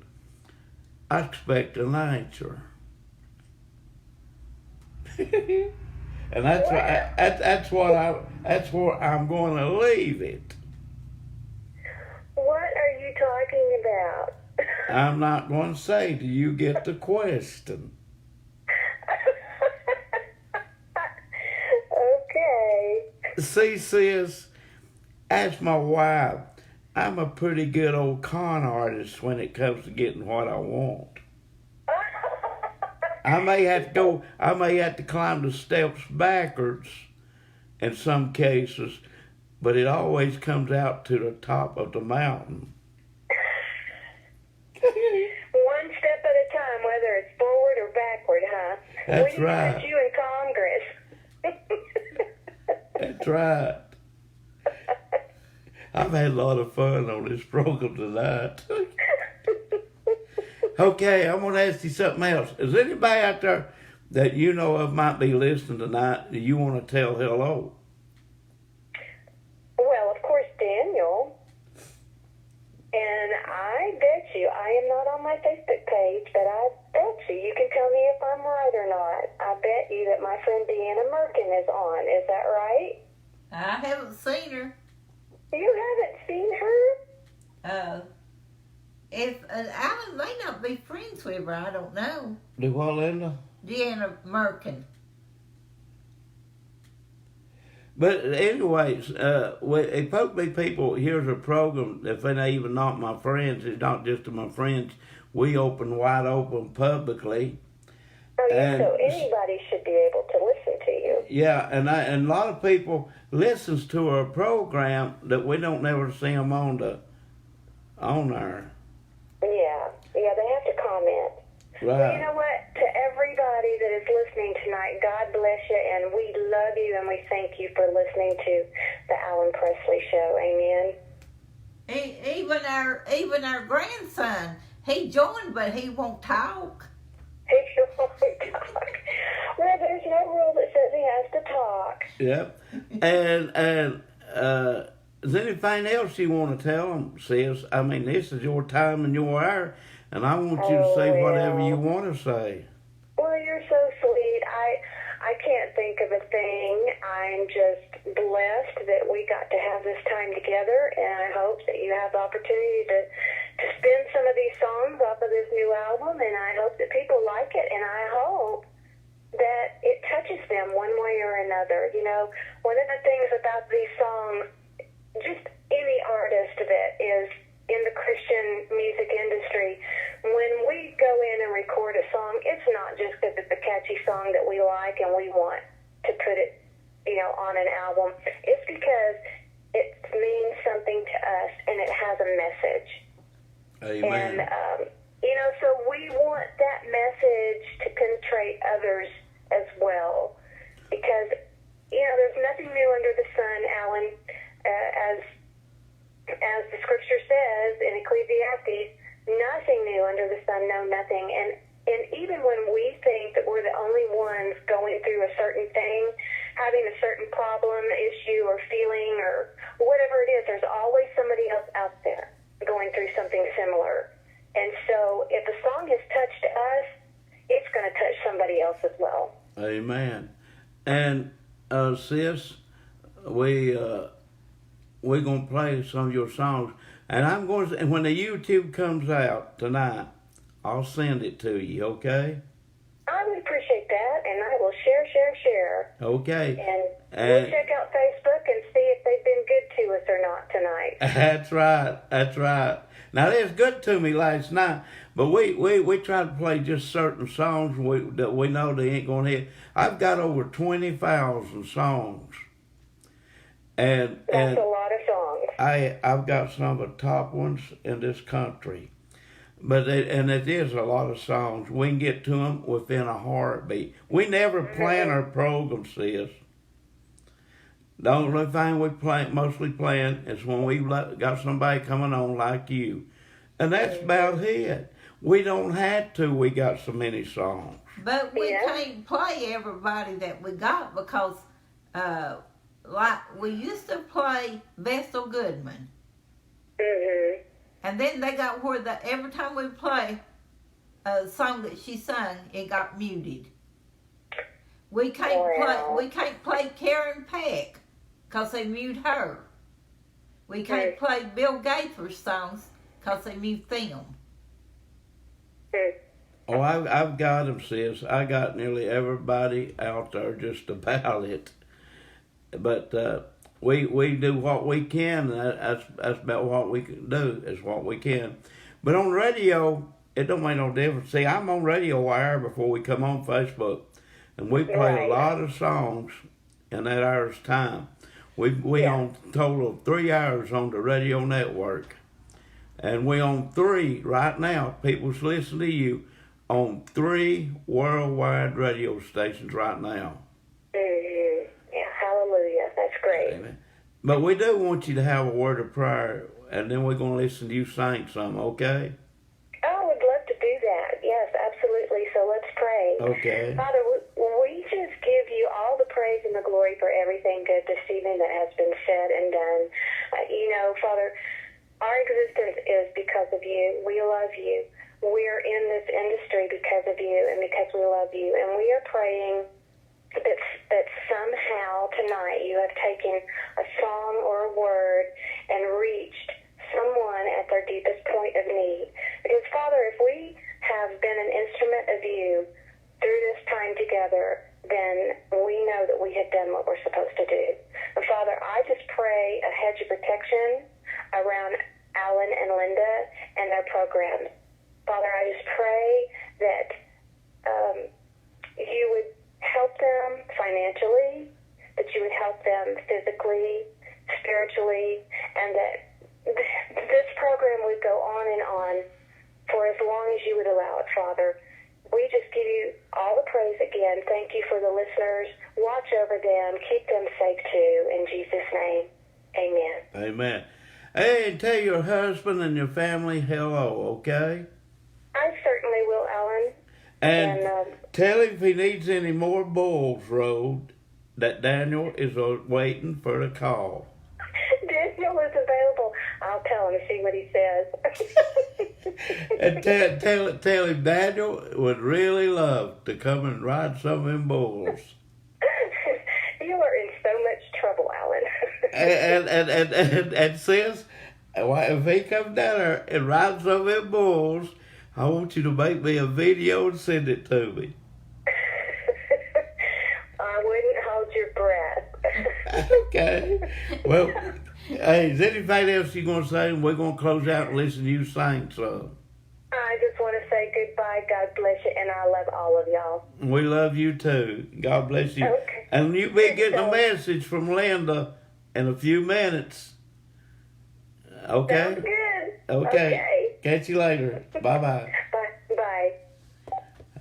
I expect an answer. And that's where I'm going to leave it. What are you talking about? I'm not going to say till you get the question. Okay. See, sis, as my wife, I'm a pretty good old con artist when it comes to getting what I want. I may have to climb the steps backwards in some cases, but it always comes out to the top of the mountain. One step at a time, whether it's forward or backward, huh? That's we right. Put you in Congress. That's right. I've had a lot of fun on this program tonight. Okay, I'm going to ask you something else. Is anybody out there that you know of might be listening tonight that you want to tell hello? Well, of course, Daniel. And I bet you, I am not on my Facebook page, but I bet you can tell me if I'm right or not. I bet you that my friend Deanna Merkin is on. Is that right? I haven't seen her. You haven't seen her? If Alan may not be friends with her, I don't know. Do what, Linda? Deanna Merkin. But anyways, if hopefully people here's a program, if they're even not my friends, it's not just to my friends, we open wide open publicly. Oh, yeah, so anybody should be able to listen to you. Yeah, and a lot of people listens to our program that we don't never see them on there. Yeah, they have to comment. Right. Well, you know what? To everybody that is listening tonight, God bless you, and we love you, and we thank you for listening to the Alan Presley Show. Amen. Even our grandson, he joined, but he won't talk. He won't talk. Well, there's no rule that says he has to talk. Yep. And is there anything else you want to tell them, sis? I mean, this is your time and your hour, and I want you to say whatever you want to say. Well, you're so sweet. I can't think of a thing. I'm just blessed that we got to have this time together, and I hope that you have the opportunity to spin some of these songs off of this new album, and I hope that people like it, and I hope that it touches them one way or another. You know, one of the things about these songs, just any artist that is in the Christian music industry, when we go in and record a song, it's not just because it's a catchy song that we like and we want to put it, on an album. It's because it means something to us and it has a message. Amen. And, so we want that message to penetrate others as well. Because, there's nothing new under the sun, Alan, as the scripture says in Ecclesiastes, nothing new under the sun, no, nothing. And even when we think that we're the only ones going through a certain thing, having a certain problem, issue, or feeling, or whatever it is, there's always somebody else out there going through something similar. And so if a song has touched us, it's going to touch somebody else as well. Amen. And sis, we're gonna play some of your songs, and I'm going to. And when the YouTube comes out tonight, I'll send it to you. Okay? I would appreciate that, and I will share. Okay. And we'll check out Facebook and see if they've been good to us or not tonight. That's right. Now, they was good to me last night, but we try to play just certain songs that we know they ain't going to hit. I've got over 20,000 songs. That's a lot of songs. I've got some of the top ones in this country. But it is a lot of songs. We can get to them within a heartbeat. We never plan our program, sis. The only thing we mostly plan is when we got somebody coming on like you. And that's about it. We don't have to. We got so many songs. But we Yeah. can't play everybody that we got because, like, we used to play Vestal Goodman. Mm-hmm. And then they got where every time we play a song that she sung, it got muted. We can't play Karen Peck because they mute her. We can't play Bill Gaither's songs because they mute them. Oh, I've got them, sis. I got nearly everybody out there just about it. But we do what we can. That's about what we can do. Is what we can. But on radio, it don't make no difference. See, I'm on Radio Wire before we come on Facebook, and we play a lot of songs in that hour's time. We on total of 3 hours on the radio network, and we on 3 right now. People's listening to you on 3 worldwide radio stations right now. Mm-hmm. Yeah, hallelujah. That's great. Amen. But we do want you to have a word of prayer, and then we're going to listen to you sing some, okay? Oh, I would love to do that. Yes, absolutely. So let's pray. Okay. Father, we just give you all the praise and the glory for everything good this evening that has been said and done. Father, our existence is because of you. We love you. We're in this industry because of you and because we love you. And we are praying that somehow tonight you have taken a song or a word and reached someone at their deepest point of need. Because, Father, if we have been an instrument of you through this time together, then we know that we have done what we're supposed to do. And, Father, I just pray a hedge of protection around Alan and Linda and their programs. Father, I just pray that you would help them financially, that you would help them physically, spiritually, and that this program would go on and on for as long as you would allow it, Father. We just give you all the praise again. Thank you for the listeners. Watch over them. Keep them safe too. In Jesus' name, amen. Amen. Hey, tell your husband and your family hello, okay? I certainly will, Alan. And tell him if he needs any more bulls rode, that Daniel is waiting for the call. Daniel is available. I'll tell him, see what he says. And tell him Daniel would really love to come and ride some of them bulls. You are in so much trouble, Alan. and sis, if he comes down there and rides some of them bulls, I want you to make me a video and send it to me. I wouldn't hold your breath. Okay. Well, hey, is there anything else you're going to say? We're going to close out and listen to you sing some. I just want to say goodbye. God bless you, and I love all of y'all. We love you too. God bless you. Okay. And you'll be getting a message from Linda in a few minutes. Okay? Sounds good. Okay. Catch you later. Bye-bye. Bye.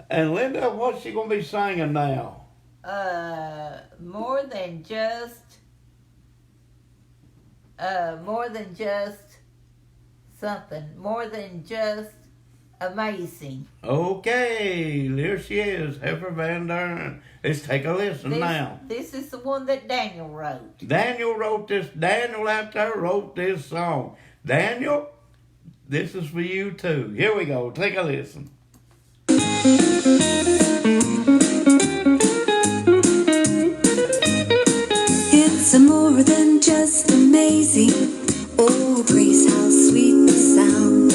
And Linda, what's she going to be singing now? More than just something. More than just amazing. Okay, there she is, Heifer Van Deren. Let's take a listen now. This is the one that Daniel wrote. Daniel wrote this. Daniel out there wrote this song. Daniel, this is for you too. Here we go. Take a listen. It's more than just amazing. Oh, grace, how sweet the sound.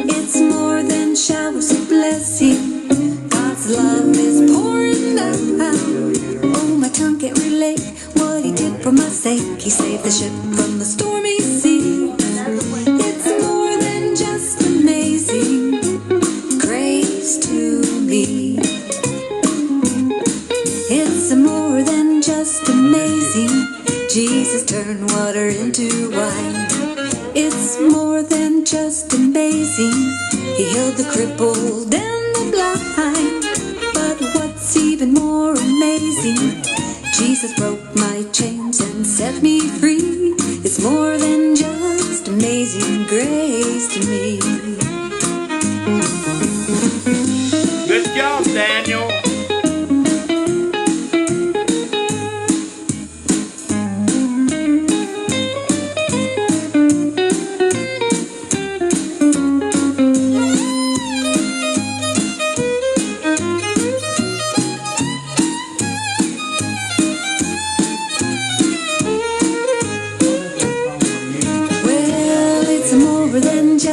It's more than showers of blessing. God's love is pouring down. Oh, my tongue can't relate what he did for my sake. He saved the ship from the stormy sea. It's more than just amazing. Grace to me. It's more than just amazing. Jesus turned water into wine. It's more than just amazing. He healed the crippled and the blind. But what's even more amazing, Jesus broke my chains and set me free. It's more than just amazing grace to me. Good job, Daniel.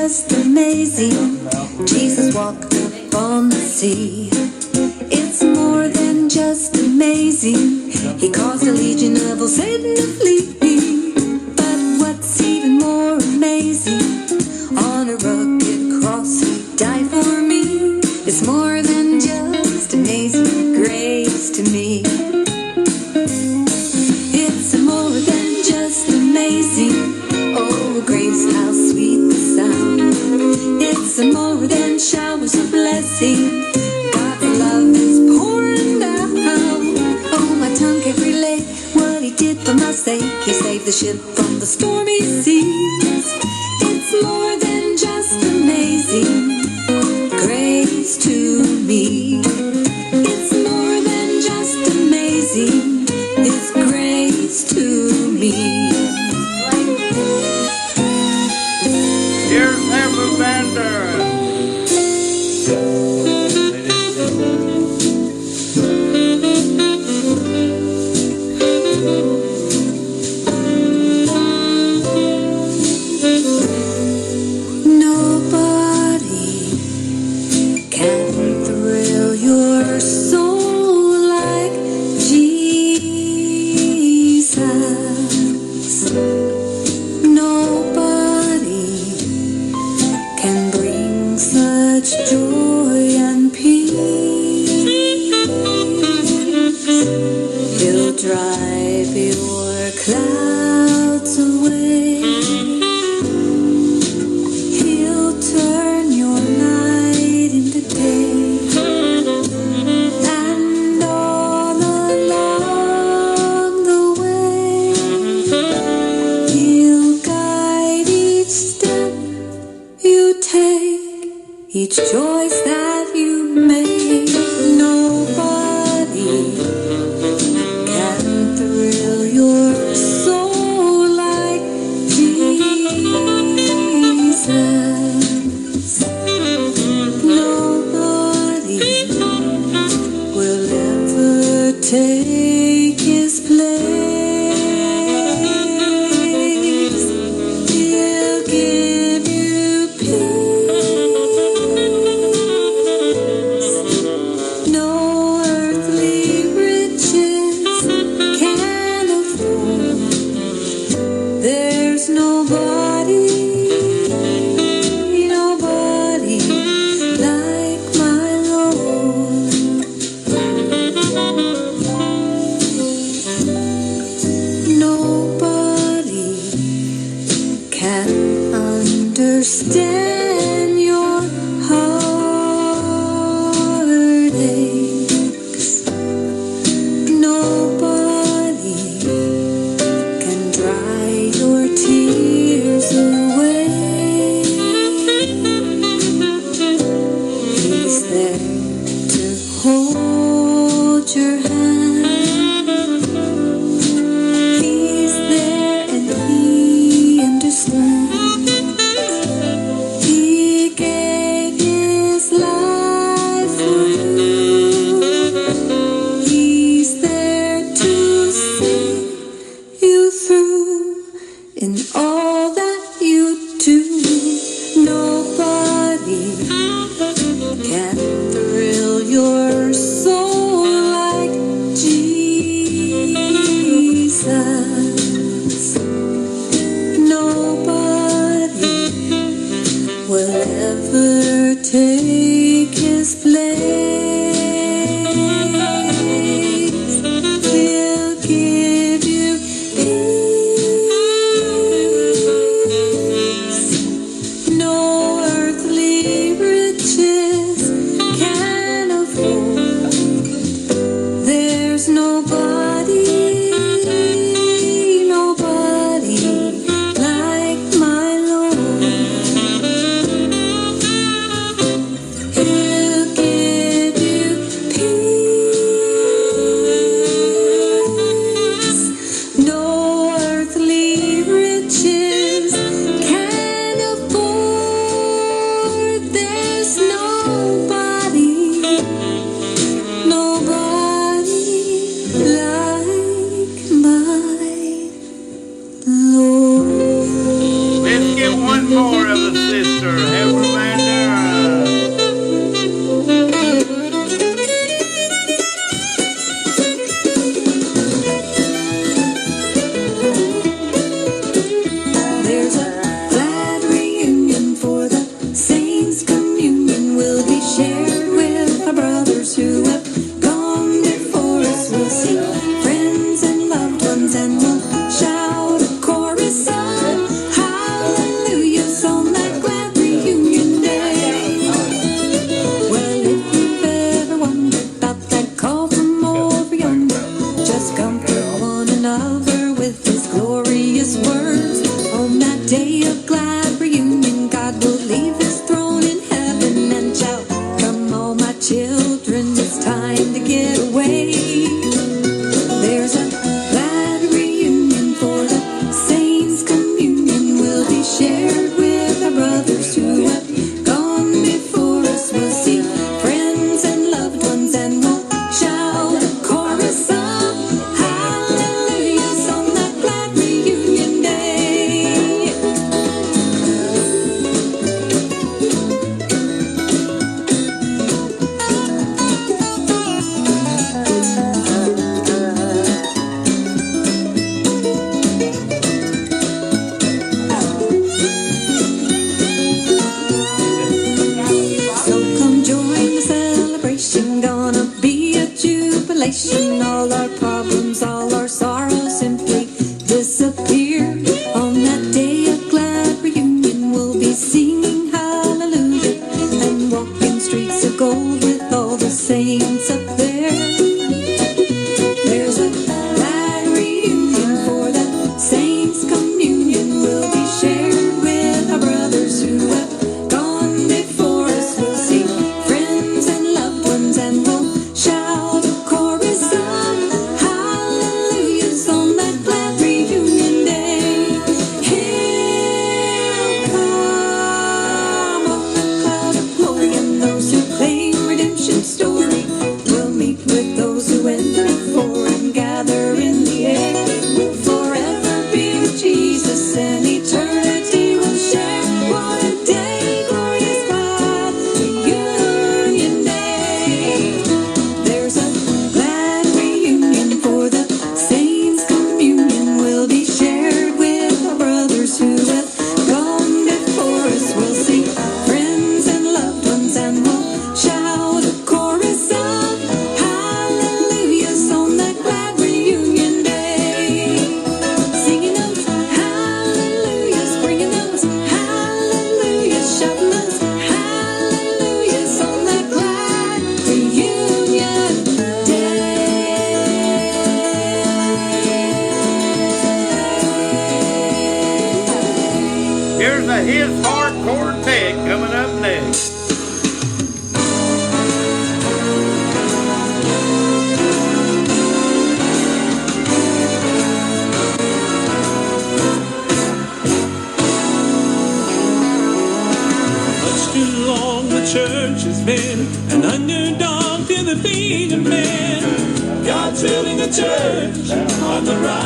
just amazing. Jesus walked upon the sea. It's more than just amazing. He caused a legion of old Satan to flee. But what's even more amazing, on a rugged cross he died for me. It's more than just amazing grace to me. It's more than just amazing. Oh, grace, how sweet the sound. It's more than showers of blessing. God's love is pouring down. Oh, my tongue can't relate what he did for my sake. He saved the ship from the stormy seas. It's more than just amazing grace to me. It's more than just amazing His grace to me. Here's Heaven Van Deren. Nobody can thrill your soul like Jesus. Nobody can bring such joy and peace. He'll drive your clouds away. He'll turn your night into day. And all along the way, He'll guide each step you take, each choice that you make. Nobody can thrill your soul like Jesus. Nobody will ever take His place. He'll give you peace. No earthly riches can afford. There's nobody like my Lord. comfort one another with his glorious words. On that day of glad reunion, God will leave his throne in heaven and shout, "Come all my children, it's time to get away." There's a glad reunion for the saints' communion will be shared with our brothers who have gone before us. We'll see friends and loved ones and we'll shout a chorus of hallelujahs on that glad reunion day. So come join the celebration, gonna be a jubilation. All our problems, all our sorrows simply disappear. On that day of glad reunion, we'll be singing hallelujah and walking streets of gold with all the saints up there. There's a glad reunion for the saints' communion will be shared with our brothers who have gone before us. We'll see friends and loved ones and we'll shout a chorus of hallelujahs on that glad reunion day. Here come a cloud of glory, and those who claim redemption's story will meet with those who went before and gather in the air. We'll forever be with Jesus and eternity will share. What a day, glorious glad reunion day. There's a glad reunion for the saints' communion will be shared with our brothers who have gone before us. We'll see friends and loved ones and we'll shout a chorus of hallelujahs on that glad reunion day. Singing those hallelujahs, bringing those hallelujahs, shouting those hallelujahs on that glad reunion day. Here's a His Heart Quartet coming up next. Much too long the church has been an underdog to the feet of men. God's building a church on the rise.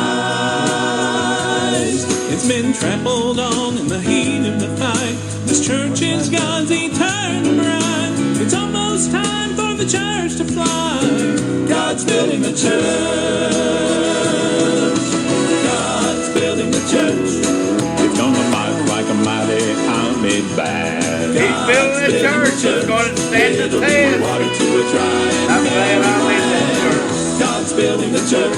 It's been trampled on in the heat of the fight. This church is God's eternal bride. It's almost time for the church to fly. God's building a church. God's building a church. It's gonna march like a mighty army band. He's building a church that's going to stand the test. Water to a dry I'm glad I'm in that church. God's building the church.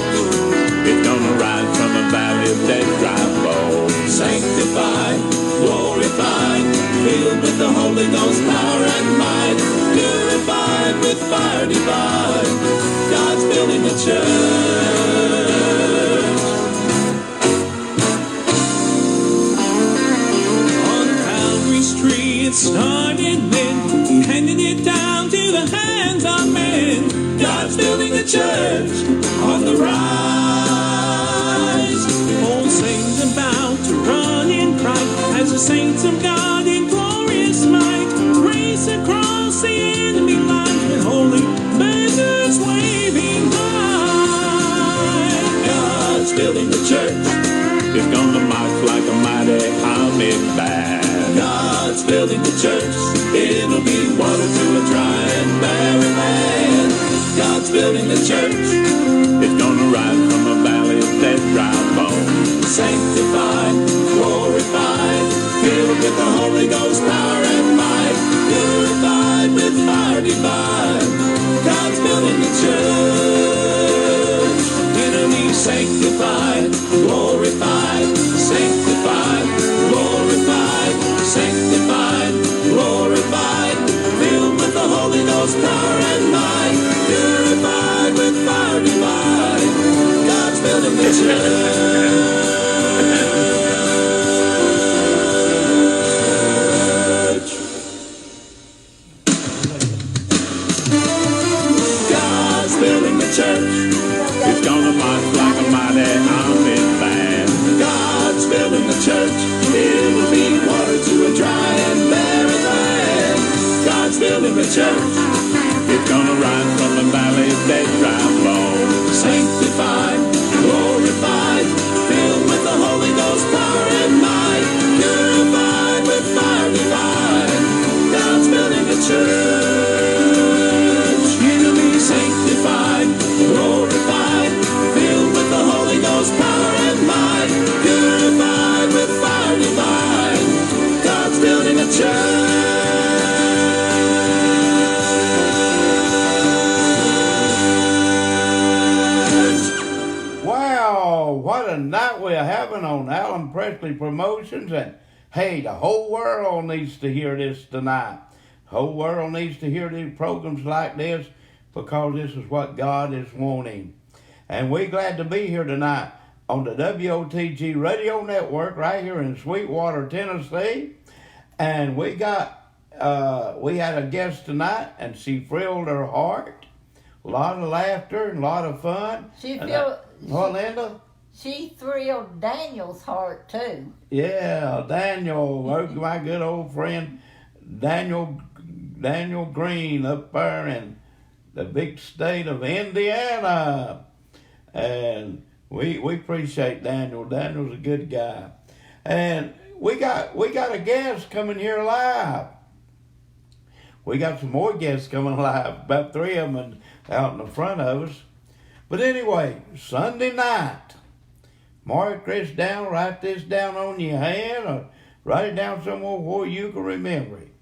It's gonna rise from a valley of dead dry bones. Sanctified, glorified, filled with the Holy Ghost power and might, purified with fire divine. God's building the church. On Calvary's tree it started then. He handed it down to the hands of men. God's building a church on the rise. All saints about to run in pride as the saints of God in glorious might race across the enemy lines with holy banners waving high. God's building the church. It's gonna march like a mighty army band. God's building the church. It'll be water to a dry and barren land. God's building the church. It's gonna rise from a valley of dead dry bones. Sanctified, glorified, filled with the Holy Ghost power and might, purified with fire divine. God's building the church. It'll be sanctified, glorified, sanctified, glorified, sanctified, glorified, filled with the Holy Ghost power and might, purified with fire divine. building the church. God's building the church. It's gonna march like a mighty army band. God's building the church. It will be water to a dry and barren land. God's building the church. It's gonna rise from the valley that dry bone. Sanctified, glorified, filled with the Holy Ghost power and might, purified with fire divine. God's building the church. It'll be sanctified, glorified, filled with the Holy Ghost power and might, purified with fire divine. God's building a church. Wow, what a night we're having on Alan Presley Promotions. And hey, the whole world needs to hear this tonight. The whole world needs to hear these programs like this because this is what God is wanting. And we're glad to be here tonight on the WOTG Radio Network right here in Sweetwater, Tennessee. And we had a guest tonight, and she thrilled her heart. A lot of laughter and a lot of fun. Linda? She thrilled Daniel's heart too. Yeah, Daniel, my good old friend, Daniel Green up there in the big state of Indiana. And we appreciate Daniel. Daniel's a good guy. And we got a guest coming here live. We got some more guests coming live, about 3 of them out in the front of us. But anyway, Sunday night, mark this down, write this down on your hand, or write it down somewhere where you can remember it.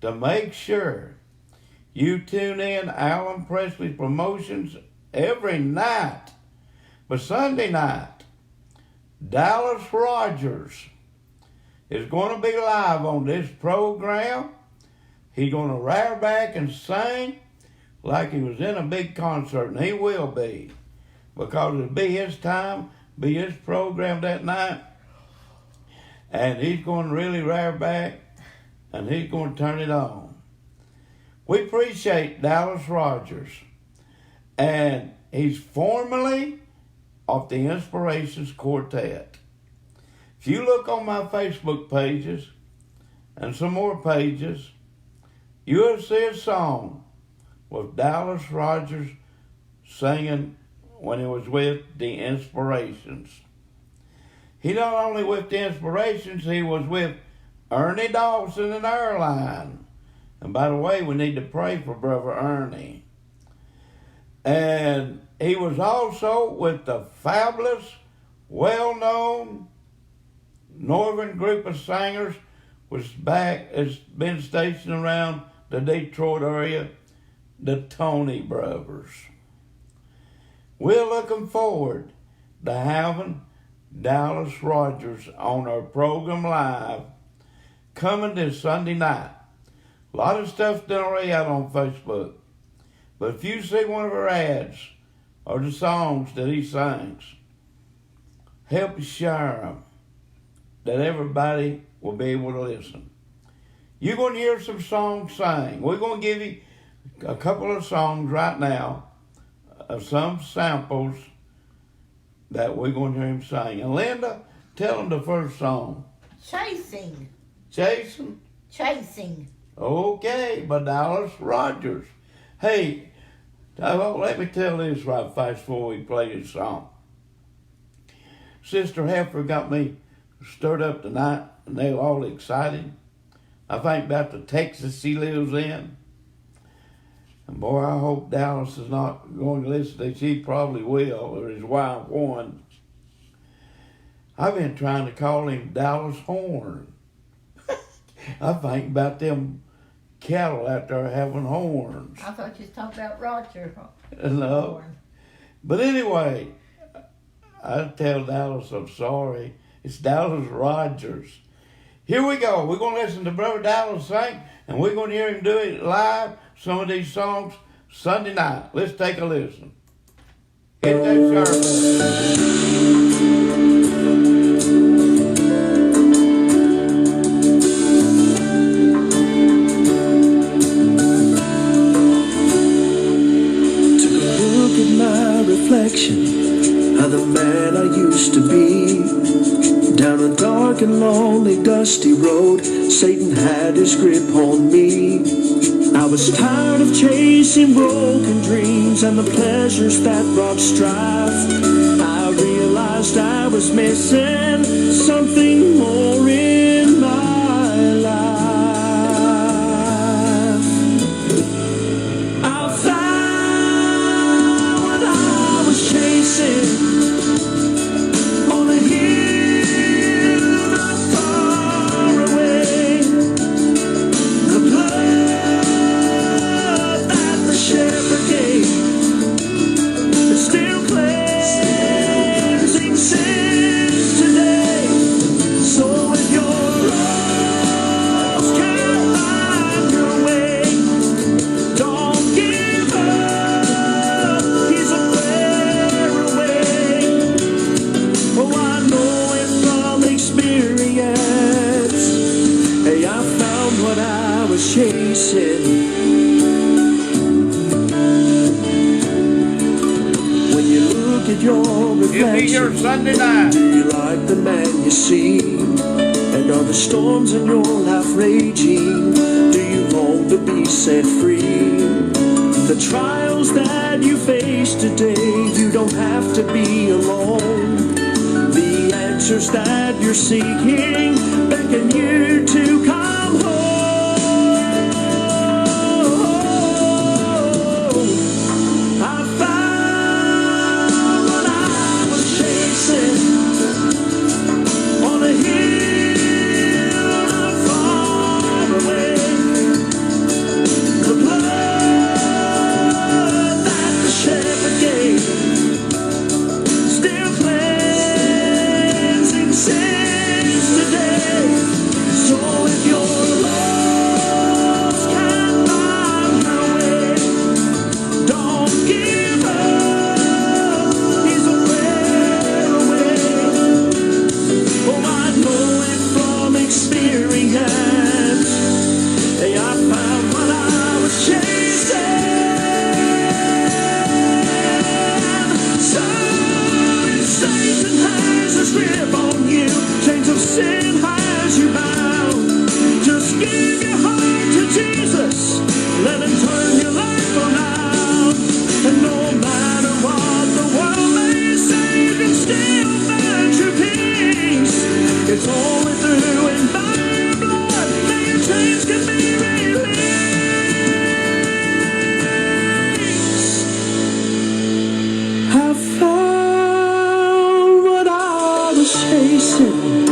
To make sure you tune in Alan Presley Promotions every night. But Sunday night, Dallas Rogers is going to be live on this program. He's going to rear back and sing like he was in a big concert, and he will be, because it'll be his time, be his program that night, and he's going to really rear back, and he's going to turn it on. We appreciate Dallas Rogers, and he's formerly of the Inspirations Quartet. If you look on my Facebook pages and some more pages, you'll see a song with Dallas Rogers singing when he was with the Inspirations. He not only with the Inspirations, he was with Ernie Dawson and Airline. And by the way, we need to pray for Brother Ernie. And he was also with the fabulous, well-known northern group of singers has been stationed around the Detroit area, the Tony Brothers. We're looking forward to having Dallas Rogers on our program live coming this Sunday night. A lot of stuff's done already out on Facebook. But if you see one of our ads or the songs that he sings, help share them, that everybody will be able to listen. You're going to hear some songs sang. We're going to give you a couple of songs right now of some samples that we're going to hear him sing. And Linda, tell them the first song. Chasing. Chasing? Chasing. Okay, by Dallas Rogers. Hey, let me tell this right fast before we play this song. Sister Heifer got me stirred up tonight, and they were all excited. I think about the Texas she lives in. And boy, I hope Dallas is not going to listen to this. She probably will, or his wife won. I've been trying to call him Dallas Horn. I think about them cattle out there having horns. I thought you was talking about Roger. No. Horn. But anyway, I tell Dallas I'm sorry. It's Dallas Rogers. Here we go. We're going to listen to Brother Dallas sing, and we're going to hear him do it live, some of these songs, Sunday night. Let's take a listen. Hit that sharp. of the man I used to be. Down a dark and lonely, dusty road, Satan had his grip on me. I was tired of chasing broken dreams and the pleasures that brought strife. I realized I was missing something more in my life. I found what I was chasing on a hill not far away. The blood that the shepherd gave, it's still cleansing sins today. So if you're lost, can't find your way, don't give up, he's a prayer away. Oh, I know it from experience. Hey, I found what I was chasing. When you look at your Give me your reflection, Sunday night. do you like the man you see? And are the storms in your life raging? Do you long to be set free? The trials that you face today, you don't have to be alone. The answers that you're seeking beckon you to come home. I found what I was chasing on a hill not far away. The blood that the shepherd gave, still cleansing sins today. So if you're lost, can't find your way, don't give up, he's a prayer away. Oh, I know it from experience. Hey, I found what I was chasing. So if Satan has his grip on you, chains of sin has you bound, just give your heart to Jesus, let him turn your life around. And no matter what the world may say, you can still find your peace. It's only through and by your blood that your chains can be released. I found what I was chasing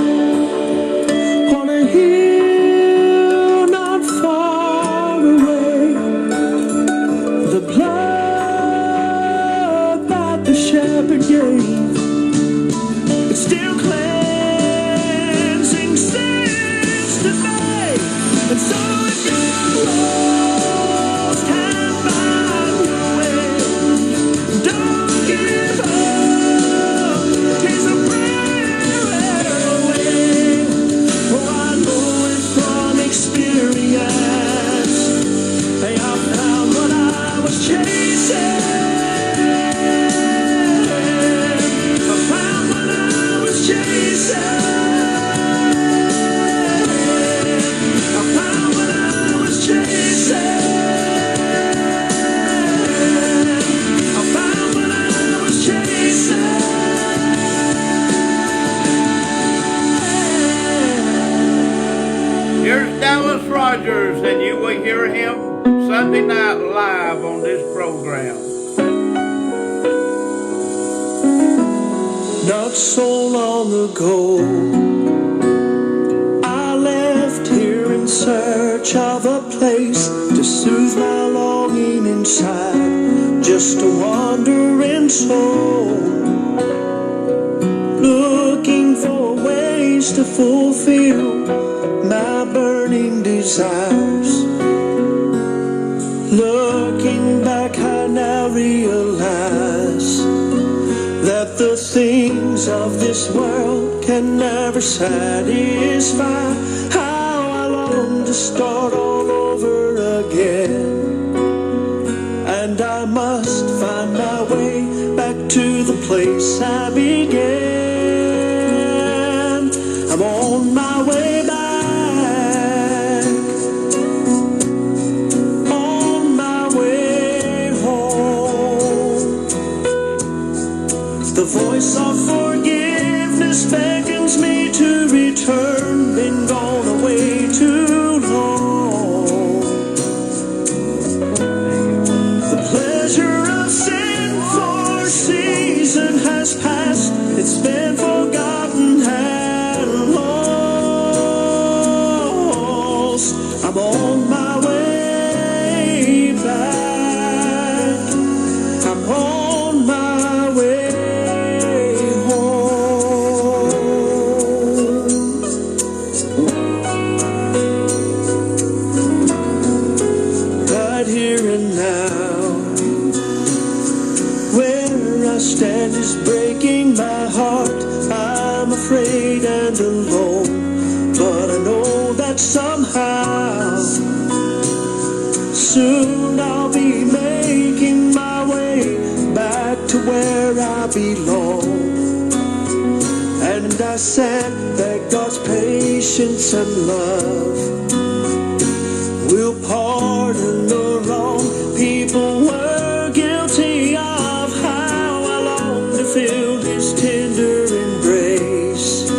on a hill not far away. The blood that the shepherd gave, it's still cleansing sins today. And so if you're lost, can't find your way, don't give up, he's a prayer away. Oh, I know it from experience. Hey, I found what I was chasing. I found what I was chasing. I found what I was chasing. I found what I was chasing. Here's Dallas Rogers, and you will hear him Sunday night live on this program. Not so long ago, I left here in search of a place to soothe my longing inside, just a wandering soul, looking for ways to fulfill my burning desires. Looking back, I now realize that the things of this world can never satisfy. How I long to start all over again, and I must find my way back to the place I began. I'm on my way back, on my way home. The voice of forgiveness beckons me to return, been gone away too long. The pleasure of sin for season has passed, it's been forgotten and lost. I'm on my way back, I'm on my way home. Right here and now, where I stand is breaking my heart. I'm afraid and alone, but I know that somehow soon I'll be making my way back to where I belong. And I said that God's patience and love will pardon the wrong people were guilty of. How I long to feel His tender embrace,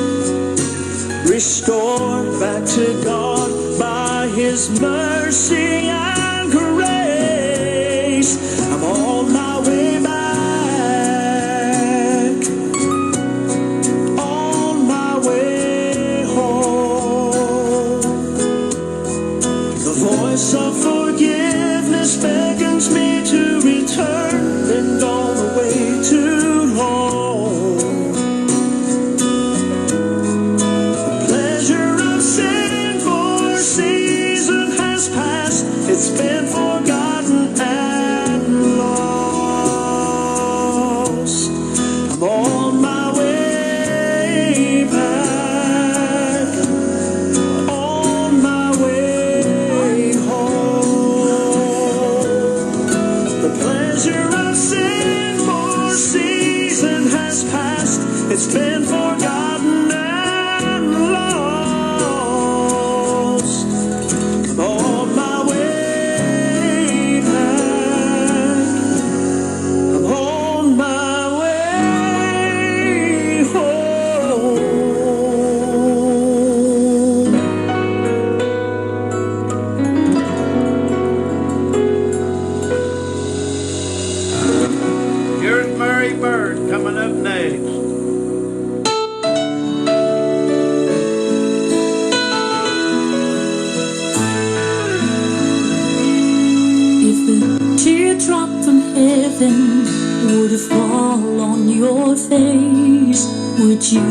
restored back to God by His mercy and grace. I'm on my way back, on my way home. The voice of forgiveness beckons me to return, been gone away too long. The pleasure of sin for season has passed, it's been forgotten and lost. I'm on my way back, on my way home. The pleasure of sin for season has passed, it's been forgotten and lost. I'm on my way back, I'm on my way home. Here's Mary Bird coming up next. If a teardrop from heaven were to fall on your face, would you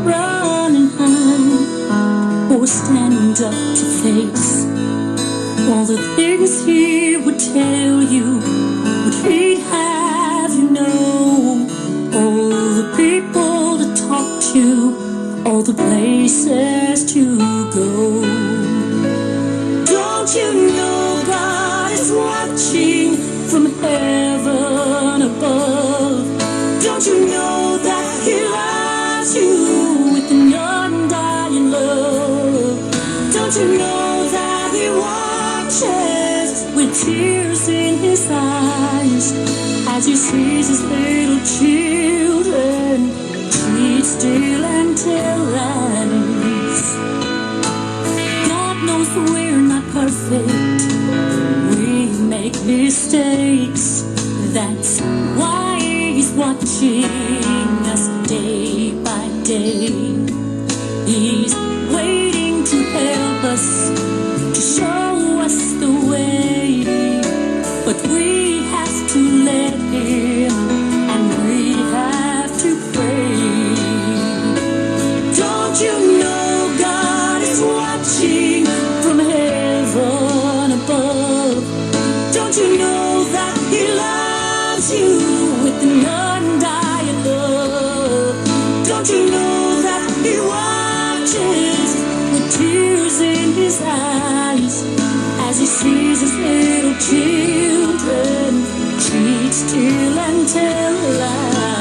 run and hide or stand up to face all the things He would tell you? Would He have you know all the people to talk to, all the places to go? Don't you know God is watching from heaven above? Don't you know that He loves you with an undying love? Don't you know that He watches with tears in His eyes as He sees His little children treat still and tell lies? God knows we're not perfect, we make mistakes. That's why He's watching us day by day. He's waiting to help us, to show us the way. But we have to let Him, and we have to pray. Don't you know God is watching from heaven above? Don't you know that He loves you with an undying love? Don't you know that He watches with tears in His eyes as He sees His little children treat still and tell lies?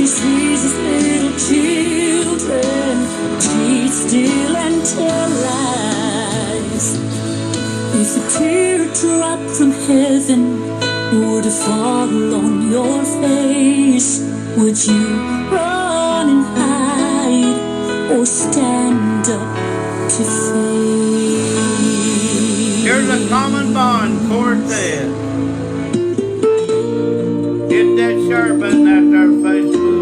She sees his little children teach, steal, and tell lies. If a teardrop from heaven were to fall on your face, would you run and hide or stand up to face? Here's a common bond quartet. Hit that share button out there, Facebook.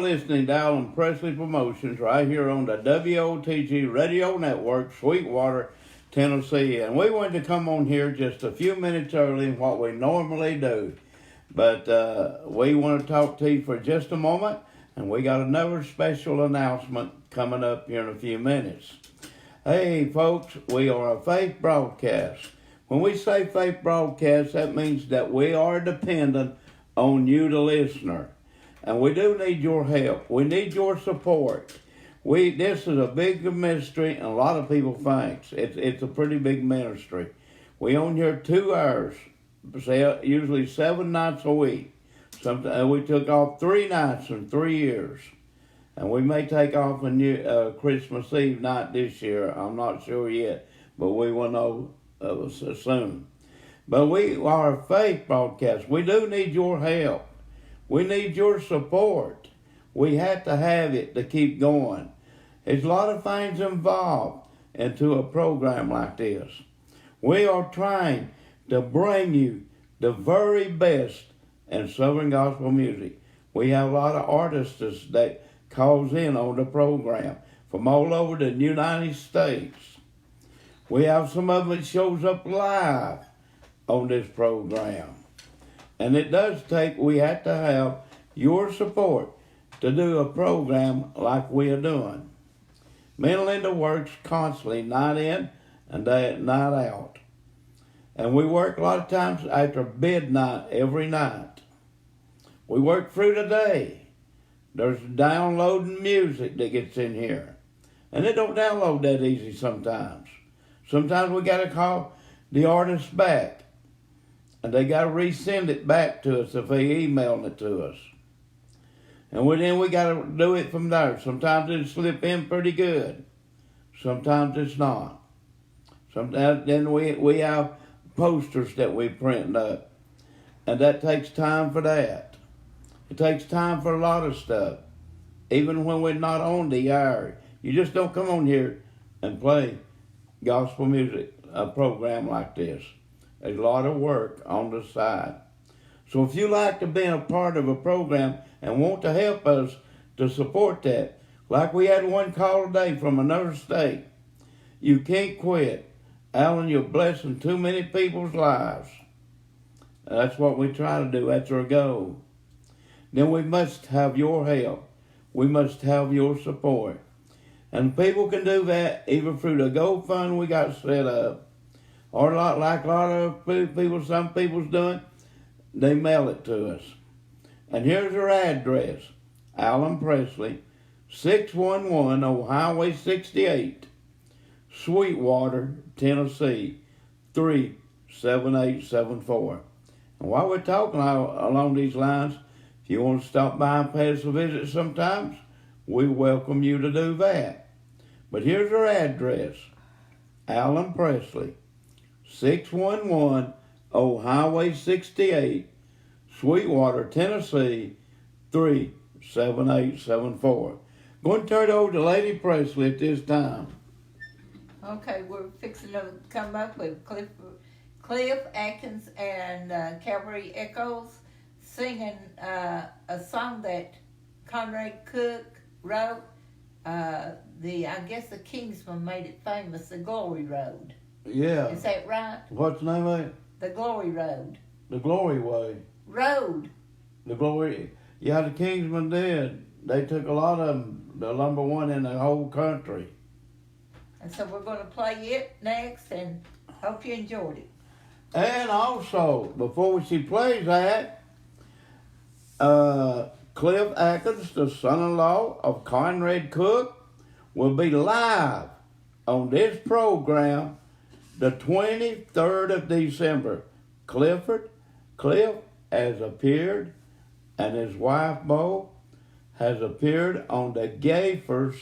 Listening to Alan Presley Promotions right here on the WOTG Radio Network, Sweetwater, Tennessee. And we wanted to come on here just a few minutes early than what we normally do. But we want to talk to you for just a moment, and we got another special announcement coming up here in a few minutes. Hey, folks, we are a faith broadcast. When we say faith broadcast, that means that we are dependent on you, the listener. And we do need your help. We need your support. This is a big ministry, and a lot of people think it's a pretty big ministry. We on here 2 hours, usually 7 nights a week. Sometimes we took off 3 nights in 3 years. And we may take off a Christmas Eve night this year. I'm not sure yet, but we will know soon. But we are a faith broadcast. We do need your help. We need your support. We have to have it to keep going. There's a lot of things involved into a program like this. We are trying to bring you the very best in Southern gospel music. We have a lot of artists that calls in on the program from all over the United States. We have some of them that shows up live on this program. And it does take, we have to have your support to do a program like we are doing. Me and Linda works constantly, night in and night out. And we work a lot of times after midnight every night. We work through the day. There's downloading music that gets in here. And it don't download that easy sometimes. Sometimes we got to call the artist back. And they got to resend it back to us if they email it to us. And then we got to do it from there. Sometimes it'll slip in pretty good. Sometimes it's not. Sometimes then we have posters that we print up. And that takes time for that. It takes time for a lot of stuff. Even when we're not on the air. You just don't come on here and play gospel music, a program like this. There's a lot of work on the side. So if you like to be a part of a program and want to help us to support that, like we had one call today from another state, you can't quit. Alan, you're blessing too many people's lives. That's what we try to do. That's our goal. Then we must have your help. We must have your support. And people can do that either through the GoFund we got set up, or like a lot of people, some people's doing, they mail it to us. And here's our address. Alan Presley, 611 Old Highway 68, Sweetwater, Tennessee, 37874. And while we're talking along these lines, if you want to stop by and pay us a visit sometimes, we welcome you to do that. But here's our address. Alan Presley, 611 Old Highway 68, Sweetwater, Tennessee, 37874. Going to turn it over to Lady Presley at this time. Okay, we're fixing to come up with Cliff Atkins and Calvary Echoes singing a song that Conrad Cook wrote. I guess the Kingsmen made it famous, the Glory Road. Yeah. Is that right? What's the name of it? The Glory Road. The Glory Way. Road. The Glory. Yeah, the Kingsmen did. They took a lot of them, the number one in the whole country. And so we're going to play it next, and hope you enjoyed it. And also, before she plays that, Cliff Atkins, the son-in-law of Conrad Cook, will be live on this program the 23rd of December. Cliff has appeared, and his wife, Bo, has appeared on the Gaffers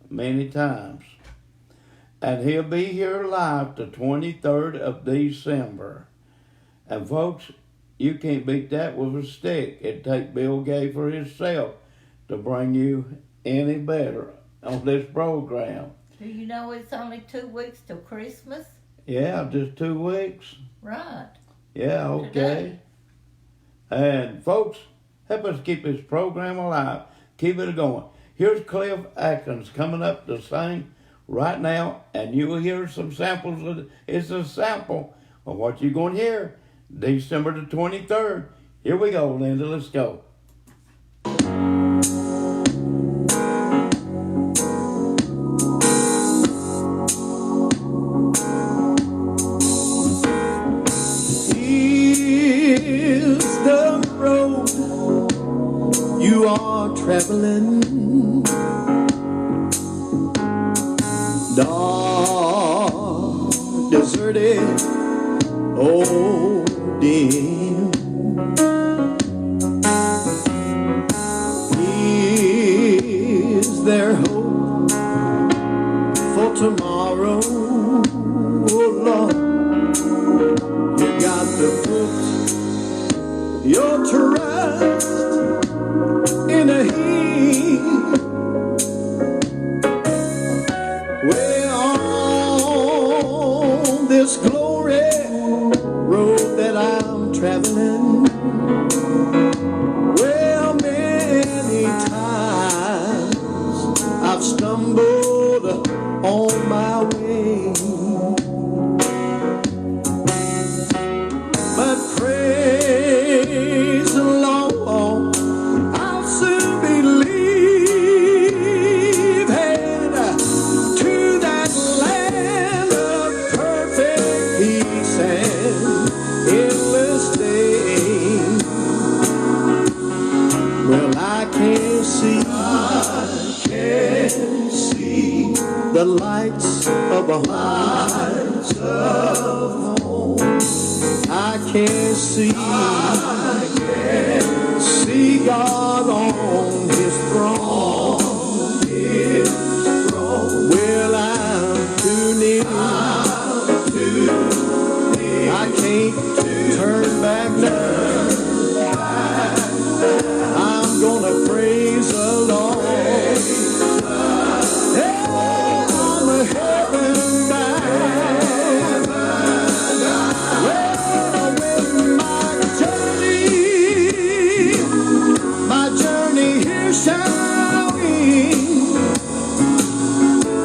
many times. And he'll be here live the 23rd of December. And folks, you can't beat that with a stick. It'd take Bill Gaffer himself to bring you any better on this program. Do you know it's only 2 weeks till Christmas? Yeah, just 2 weeks. Right. Yeah, okay. Today. And folks, help us keep this program alive. Keep it going. Here's Cliff Atkins coming up to sing right now, and you will hear some samples. It's a sample of what you're going to hear December the 23rd. Here we go, Linda. Let's go. are traveling. Dark, deserted, oh dim. Is there hope for tomorrow? Oh Lord, you got to put your trust in a Him. We're on this glory road that I'm traveling. Well, many times I've stumbled on my way, but praise the Lord, I'll soon be leaving to that land of perfect peace and endless day. Well, I can see the lights of a home. I can see God on His throne. Well, I'm too near. I can't turn back now. I'm gonna praise the Lord. I'm a heaven bound. Well, with my journey here shall end.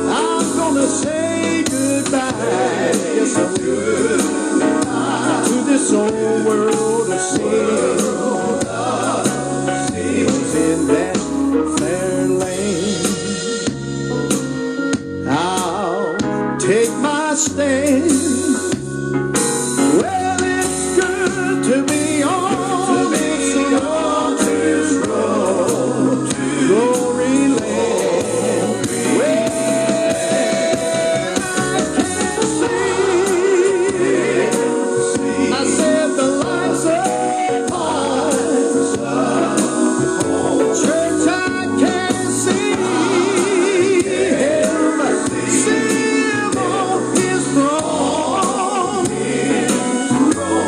I'm gonna say goodbye, yes I will, to this old world of sin. In that fair land, I'll take my stand. Well, it's good to be on this road to glory land. Well, I said the lights of church, I can see Him on His throne.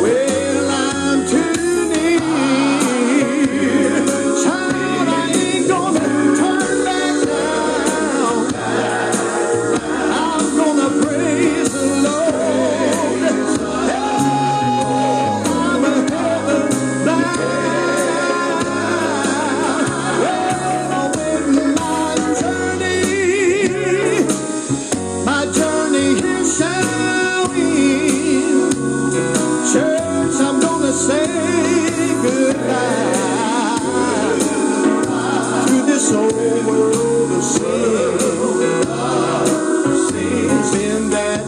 Well, I'm too near. Child, I ain't gonna turn back now. I'm gonna praise the Lord. I'm a heaven bound. My journey here shall end. Church, I'm gonna say goodbye to this old world of sin. In that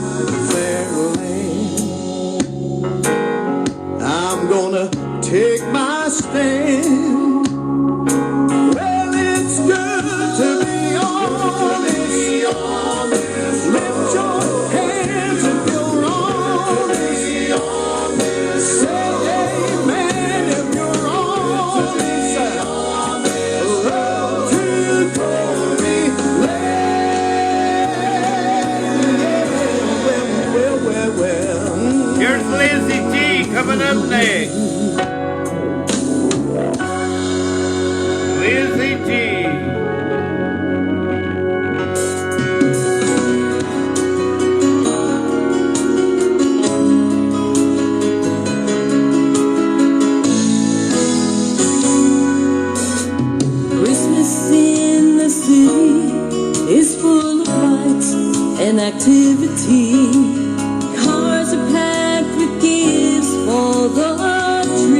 fair land, I'm gonna take my stand. Well, it's good to be on this. Lift your hands if you're on this. Say amen if you're on this. Road to glory land. Well. Here's Lizzie G coming up next. Lizzie G. Christmas in the city is full of lights and activity. Cars are packed with gifts for the tree.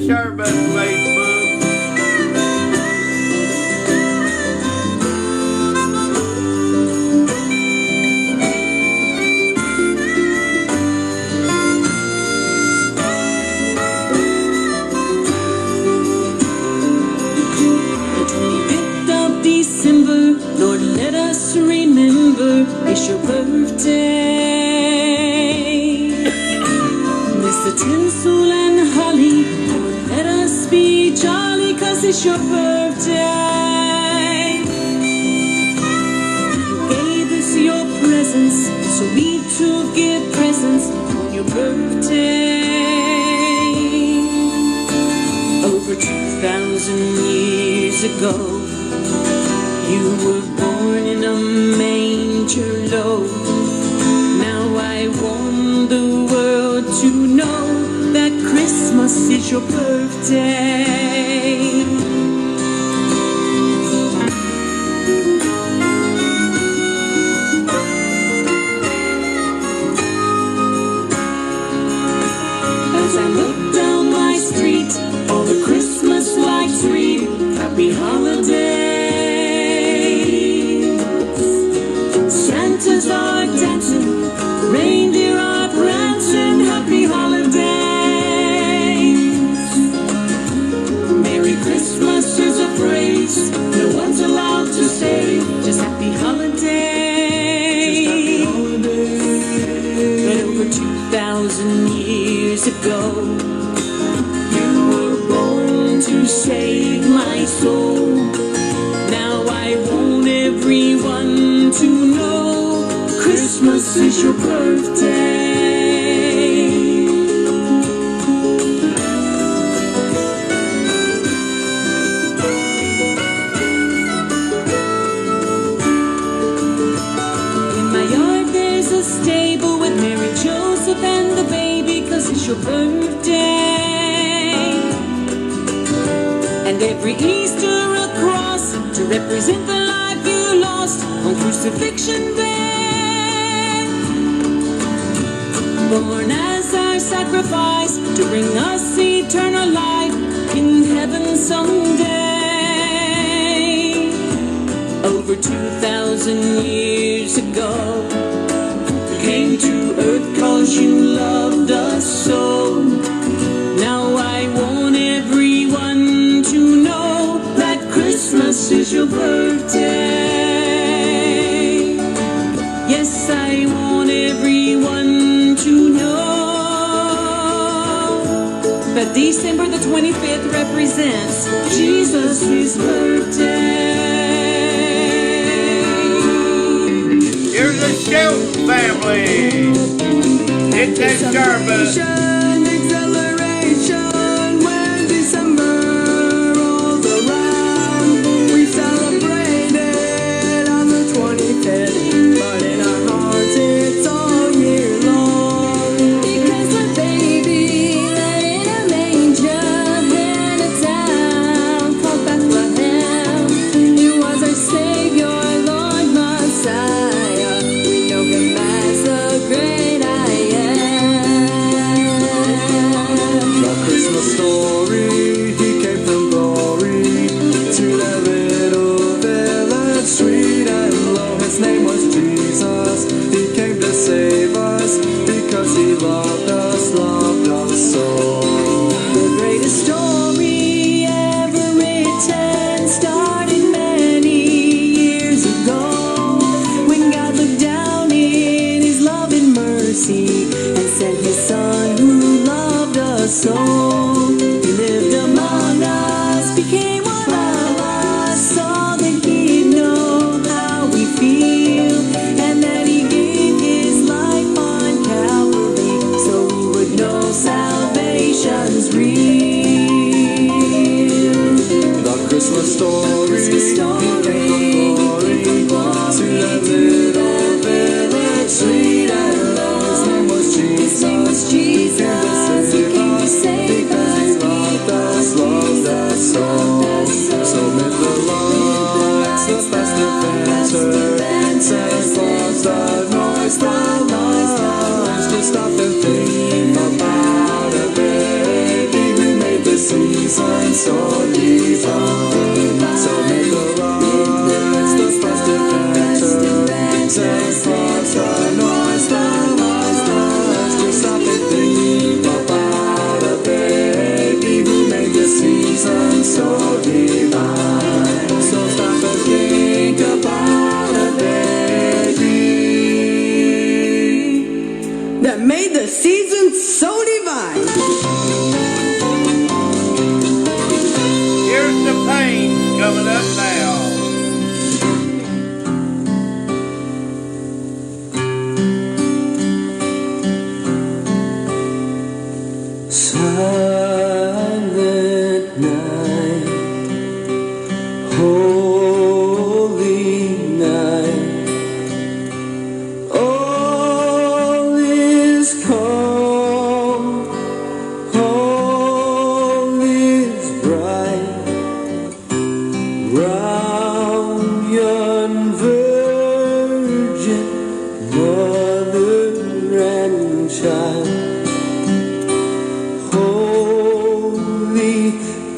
Sherbet Facebook. December, Lord, let us remember it's your birthday. Miss the tinsel and holly, Lord, let us be jolly, 'cause it's your birthday. Gave us your presents, so we too give presents on your birthday. Over 2,000 years ago, you were born in a manger low. Now I want the world to know that Christmas is your birthday. As I look down my street, all the Christmas lights read, Happy Holiday. Santas are dancing, reindeer are prancing, happy holidays. Merry Christmas is a phrase no one's allowed to say, just happy holidays. But over 2,000 years ago, you were born to save my soul. Now I want everyone to know Christmas is your birthday. In my yard there's a stable with Mary, Joseph and the baby, 'cause it's your birthday. And every Easter a cross to represent the life you lost on crucifixion day. Born as our sacrifice to bring us eternal life in heaven someday. Over 2,000 years ago, you came to earth 'cause you loved us so. Now I want everyone to know that Christmas is your birthday. Yes, I want everyone to know that December the 25th represents Jesus' birthday. Here's the Shelton family. It's that Sherbet. Acceleration when December rolls around. We celebrate it on the 25th, but in our hearts it's all year long. Because the baby lay in a manger in a town called Bethlehem. He was our Savior, Lord Messiah. We know him as the great I am. The Christmas story, he came from glory to that little village, sweet and low. His name was Jesus. He came to save us because he loved us so. The greatest story ever written started many years ago, when God looked down in his love and mercy and sent his son who loved us so. He lived among us, became one of us, so that he'd know how we feel, and that he gave his life on Calvary so we would know salvation's real. The Christmas story, Christmas story, he came from glory to that little village, sweet and low. His name was Jesus. He came to save us because he loved us so. So amid the lights, the festive banter, Santa Claus, the noise, the lights, just stop and think about a baby who made the season. live. Here's the Pains coming up now. Silent night, holy night, all is calm, all is bright, round yon virgin mother and child.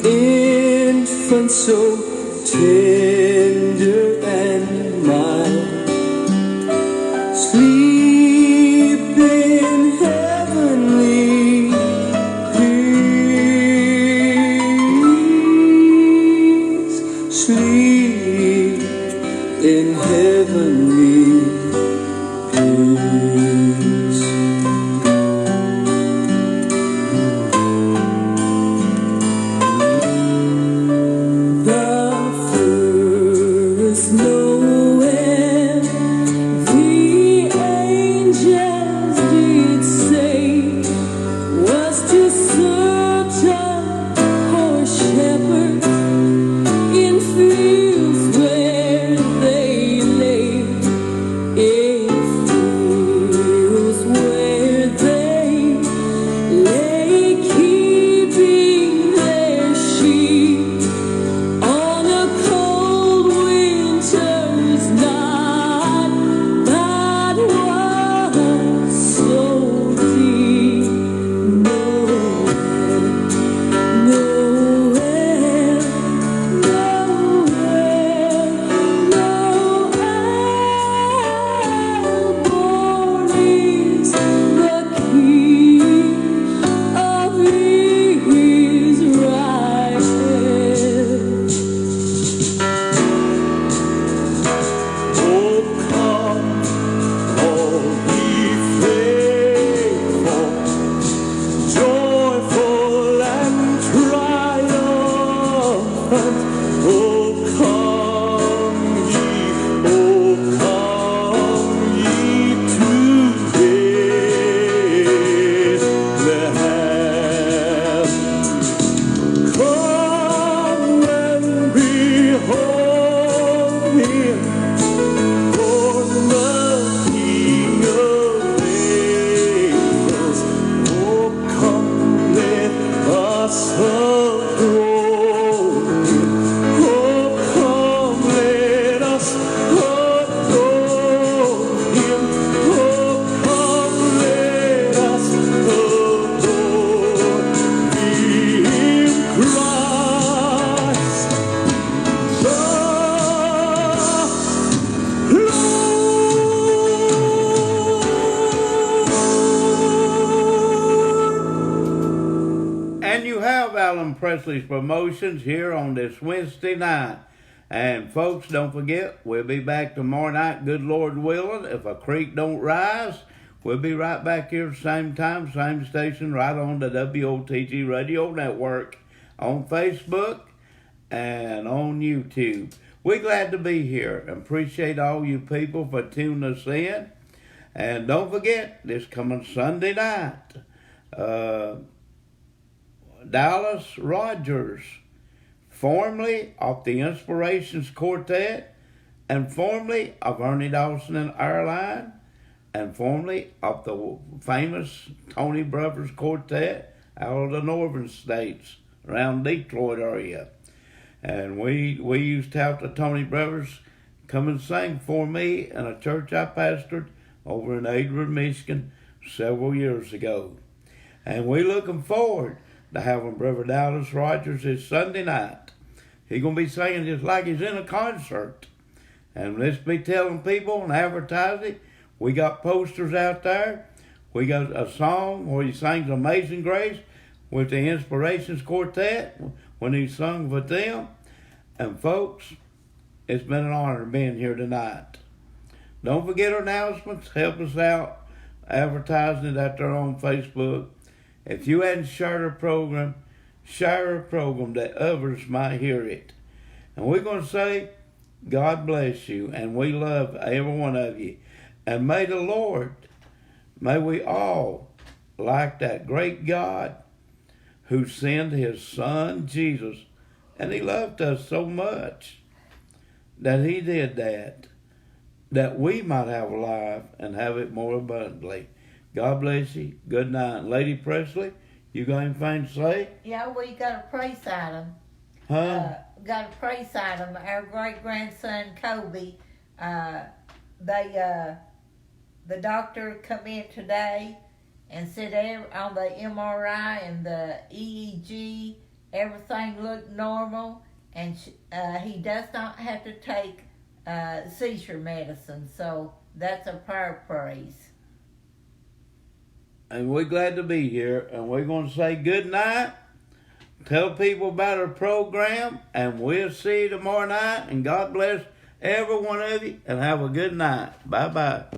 Infant so tender and mild, sleep in heavenly peace, sleep in heavenly peace. Presley's Promotions here on this Wednesday night. And folks, don't forget, we'll be back tomorrow night, good Lord willing. If a creek don't rise, we'll be right back here same time, same station, right on the WOTG Radio Network, on Facebook and on YouTube. We're glad to be here and appreciate all you people for tuning us in. And don't forget, this coming Sunday night, Dallas Rogers, formerly of the Inspirations Quartet, and formerly of Ernie Dawson and Airline, and formerly of the famous Tony Brothers Quartet out of the northern states, around Detroit area. And we used to have the Tony Brothers come and sing for me in a church I pastored over in Adrian, Michigan several years ago. And we're looking forward to having Brother Dallas Rogers this Sunday night. He's going to be singing just like he's in a concert. And let's be telling people and advertising. We got posters out there. We got a song where he sings Amazing Grace with the Inspirations Quartet when he sung with them. And folks, it's been an honor being here tonight. Don't forget our announcements. Help us out advertising it out there on Facebook If you hadn't shared our program, share our program that others might hear it. And we're going to say, God bless you, and we love every one of you. And may the Lord, may we all, like that great God who sent his son Jesus, and he loved us so much that he did that we might have life and have it more abundantly. God bless you. Good night. Lady Presley, you got anything to say? Yeah, we got a praise item. Huh? Got a praise item. Our great grandson Kobe. The doctor come in today and said on the MRI and the EEG, everything looked normal, and he does not have to take seizure medicine. So that's a prayer praise. And we're glad to be here, and we're going to say good night. Tell people about our program, and we'll see you tomorrow night. And God bless every one of you, and have a good night. Bye-bye.